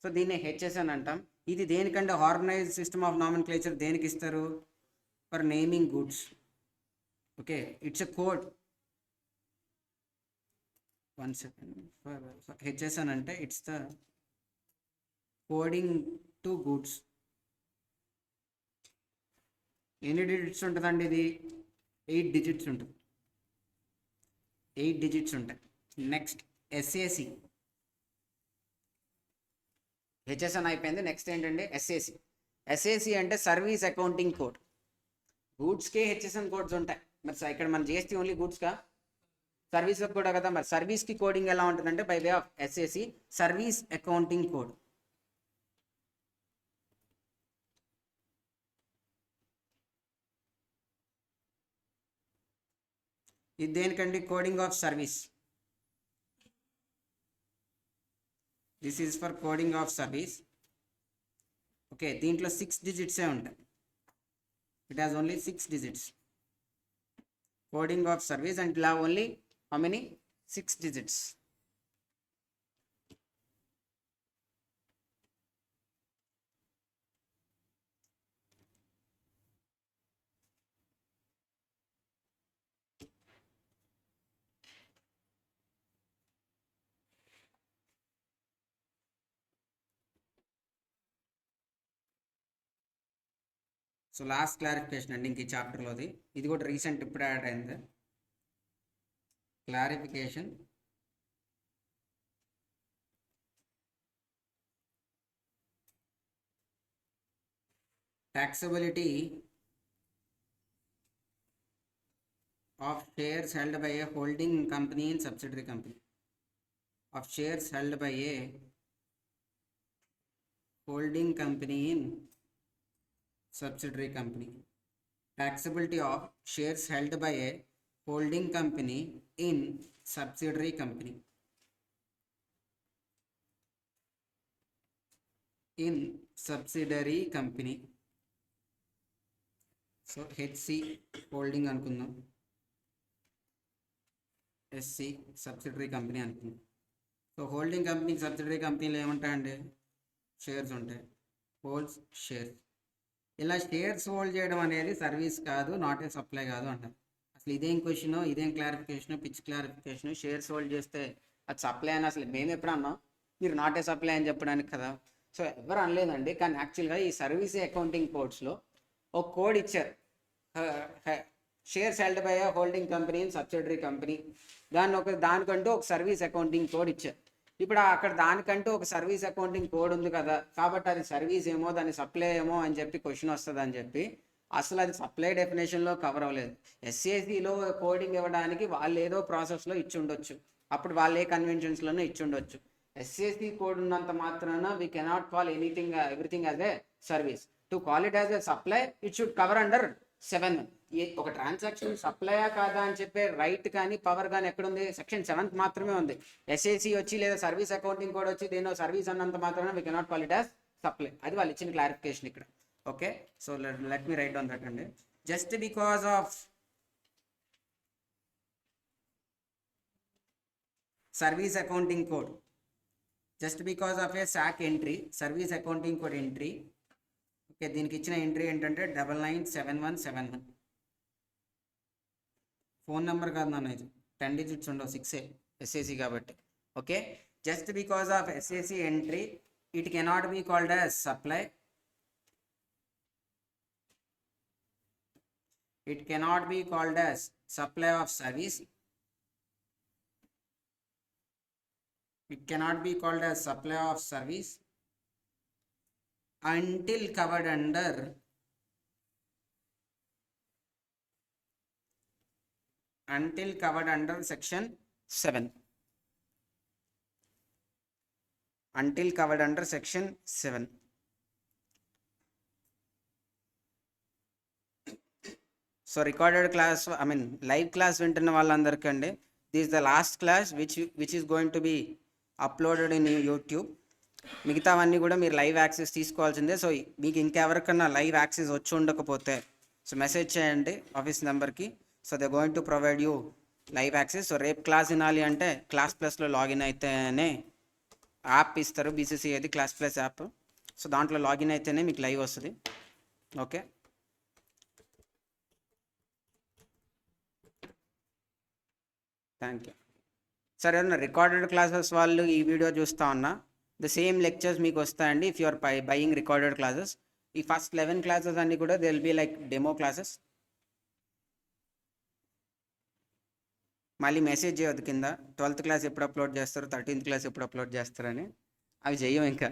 So దీన్ని హెచ్ఎస్ఎన్ అంటాం. ఇది దేనికంటే హార్మనైజ్డ్ సిస్టమ్ ఆఫ్ నామన్క్లేచర్ దేనికి ఇస్తారు? For naming goods. Okay, it's a code. 1 second. HSN అంటే it's the coding to goods. ఎన్ని డిజిట్స్ ఉంటుందండి? ఇది 8 డిజిట్స్ ఉంటుంది. 8 డిజిట్స్ ఉంటాయి. Next SAC. హెచ్ఎస్ఎన్ అయిపోయింది. నెక్స్ట్ ఏంటంటే ఎస్ఏసి. ఎస్ఏసి అంటే సర్వీస్ అకౌంటింగ్ కోడ్. గూడ్స్కే హెచ్ఎస్ఎన్ కోడ్స్ ఉంటాయి. మరి ఇక్కడ మనం జిఎస్టీ ఓన్లీ గూడ్స్కా? సర్వీస్ కూడా కదా. మరి సర్వీస్కి కోడింగ్ ఎలా ఉంటుందంటే by way of SAC, service accounting code. ఇది దేనికండి? Coding of service. This is for coding of service. Okay, దీంట్లో 6 డిజిట్సే ఉంటాయి. It has only 6 digits. Coding of service and ఇలా only how many? 6 digits. So last clarification అండి ఇంక ఈ చాప్టర్లోది. ఇది కూడా రీసెంట్ ఇప్పుడు యాడ్ అయింది. Clarification taxability of shares held by a holding company in subsidiary company. Of shares held by a holding company in subsidiary company. Taxability of shares held by a holding company in subsidiary company. In subsidiary company. So HC holding అనుకుందాం, SC subsidiary company అనుకుందాం. So holding company, subsidiary కంపెనీలు ఏముంటాయండి? Shares ఉంటాయి. Holds shares. ఇలా shares hold చేయడం అనేది service కాదు, not a supply కాదు అంటారు. అసలు ఇదేం క్వశ్చన్, ఇదేం clarification, pitch clarification. Shares hold చేస్తే అది సప్లై అని అసలు మేము ఎప్పుడు అన్నాం? మీరు నాట్ ఏ సప్లై అని చెప్పడానికి కదా. సో ఎవరు అనలేదండి. కానీ యాక్చువల్గా ఈ సర్వీస్ అకౌంటింగ్ కోడ్స్లో ఒక కోడ్ ఇచ్చారు. Shares held by A holding company in subsidiary company. దానికంటూ ఒక సర్వీస్ అకౌంటింగ్ కోడ్ ఇచ్చారు. ఇప్పుడు అక్కడ దానికంటూ ఒక సర్వీస్ అకౌంటింగ్ కోడ్ ఉంది కదా, కాబట్టి అది సర్వీస్ ఏమో, దాని సప్లై ఏమో అని చెప్పి క్వశ్చన్ వస్తుంది అని చెప్పి అసలు అది సప్లై డెఫినేషన్లో కవర్ అవ్వలేదు. ఎస్ఏసిలో కోడింగ్ ఇవ్వడానికి వాళ్ళు ఏదో ప్రాసెస్లో ఇచ్చి ఉండొచ్చు, అప్పుడు వాళ్ళు ఏ కన్వెన్షన్స్లోనే ఇచ్చి ఉండొచ్చు. ఎస్ఏసి కోడ్ ఉన్నంత మాత్రాన we cannot call everything as a service. To call it as a supply it should cover under 7. ఒక ట్రాన్సాక్షన్ సప్లయా కాదా అని చెప్పే రైట్ కానీ పవర్ కానీ ఎక్కడుంది? సెక్షన్ 7 మాత్రమే ఉంది. ఎస్ఏసి వచ్చి లేదా సర్వీస్ అకౌంటింగ్ కోడ్ వచ్చి దేనో సర్వీస్ అన్నంత మాత్రాన we cannot call it as supply. అది వాళ్ళు ఇచ్చిన క్లారిఫికేషన్ ఇక్కడ. Okay, so let me write down that అండి. Just because of service accounting code, just because of a SAC entry, service accounting code entry, okay, దీనికి ఇచ్చిన entry ఏంటంటే 997171. Phone number కాదు నాన్న, ఇది 10 digits ఉండవు, 6 ఎస్ఏసి కాబట్టి. Okay, just because of SAC entry it cannot be called as supply. It cannot be called as supply of service. It cannot be called as supply of service until covered under section 7. Until covered under section 7. So recorded class, live class వింటున్న వాళ్ళందరికీ అండి, this the last class which is going to be uploaded in YouTube. మిగతావన్నీ కూడా మీరు live access తీసుకోవాల్సిందే. So మీకు ఇంకెవరికన్నా live access వచ్చి ఉండకపోతే సో మెసేజ్ చేయండి ఆఫీస్ నెంబర్కి. So they going to provide you live access. So రేపు క్లాస్ వినాలి అంటే క్లాస్ ప్లస్లో లాగిన్ అయితేనే యాప్ ఇస్తారు, బీసీసీఐది క్లాస్ ప్లస్ యాప్. సో దాంట్లో లాగిన్ అయితేనే మీకు లైవ్ వస్తుంది. Okay, thank you. సరే అన్న, రికార్డెడ్ క్లాసెస్ వాళ్ళు ఈ వీడియో చూస్తూ ఉన్నా ద సేమ్ లెక్చర్స్ మీకు వస్తాయండి if you are buying recorded classes. ఈ ఫస్ట్ 11 క్లాసెస్ అన్నీ కూడా they will be like demo classes. మళ్ళీ మెసేజ్ చేయొద్దు కింద 12th క్లాస్ ఎప్పుడు అప్లోడ్ చేస్తారు, 13th క్లాస్ ఎప్పుడు అప్లోడ్ చేస్తారని. అవి చెయ్యం ఇంకా.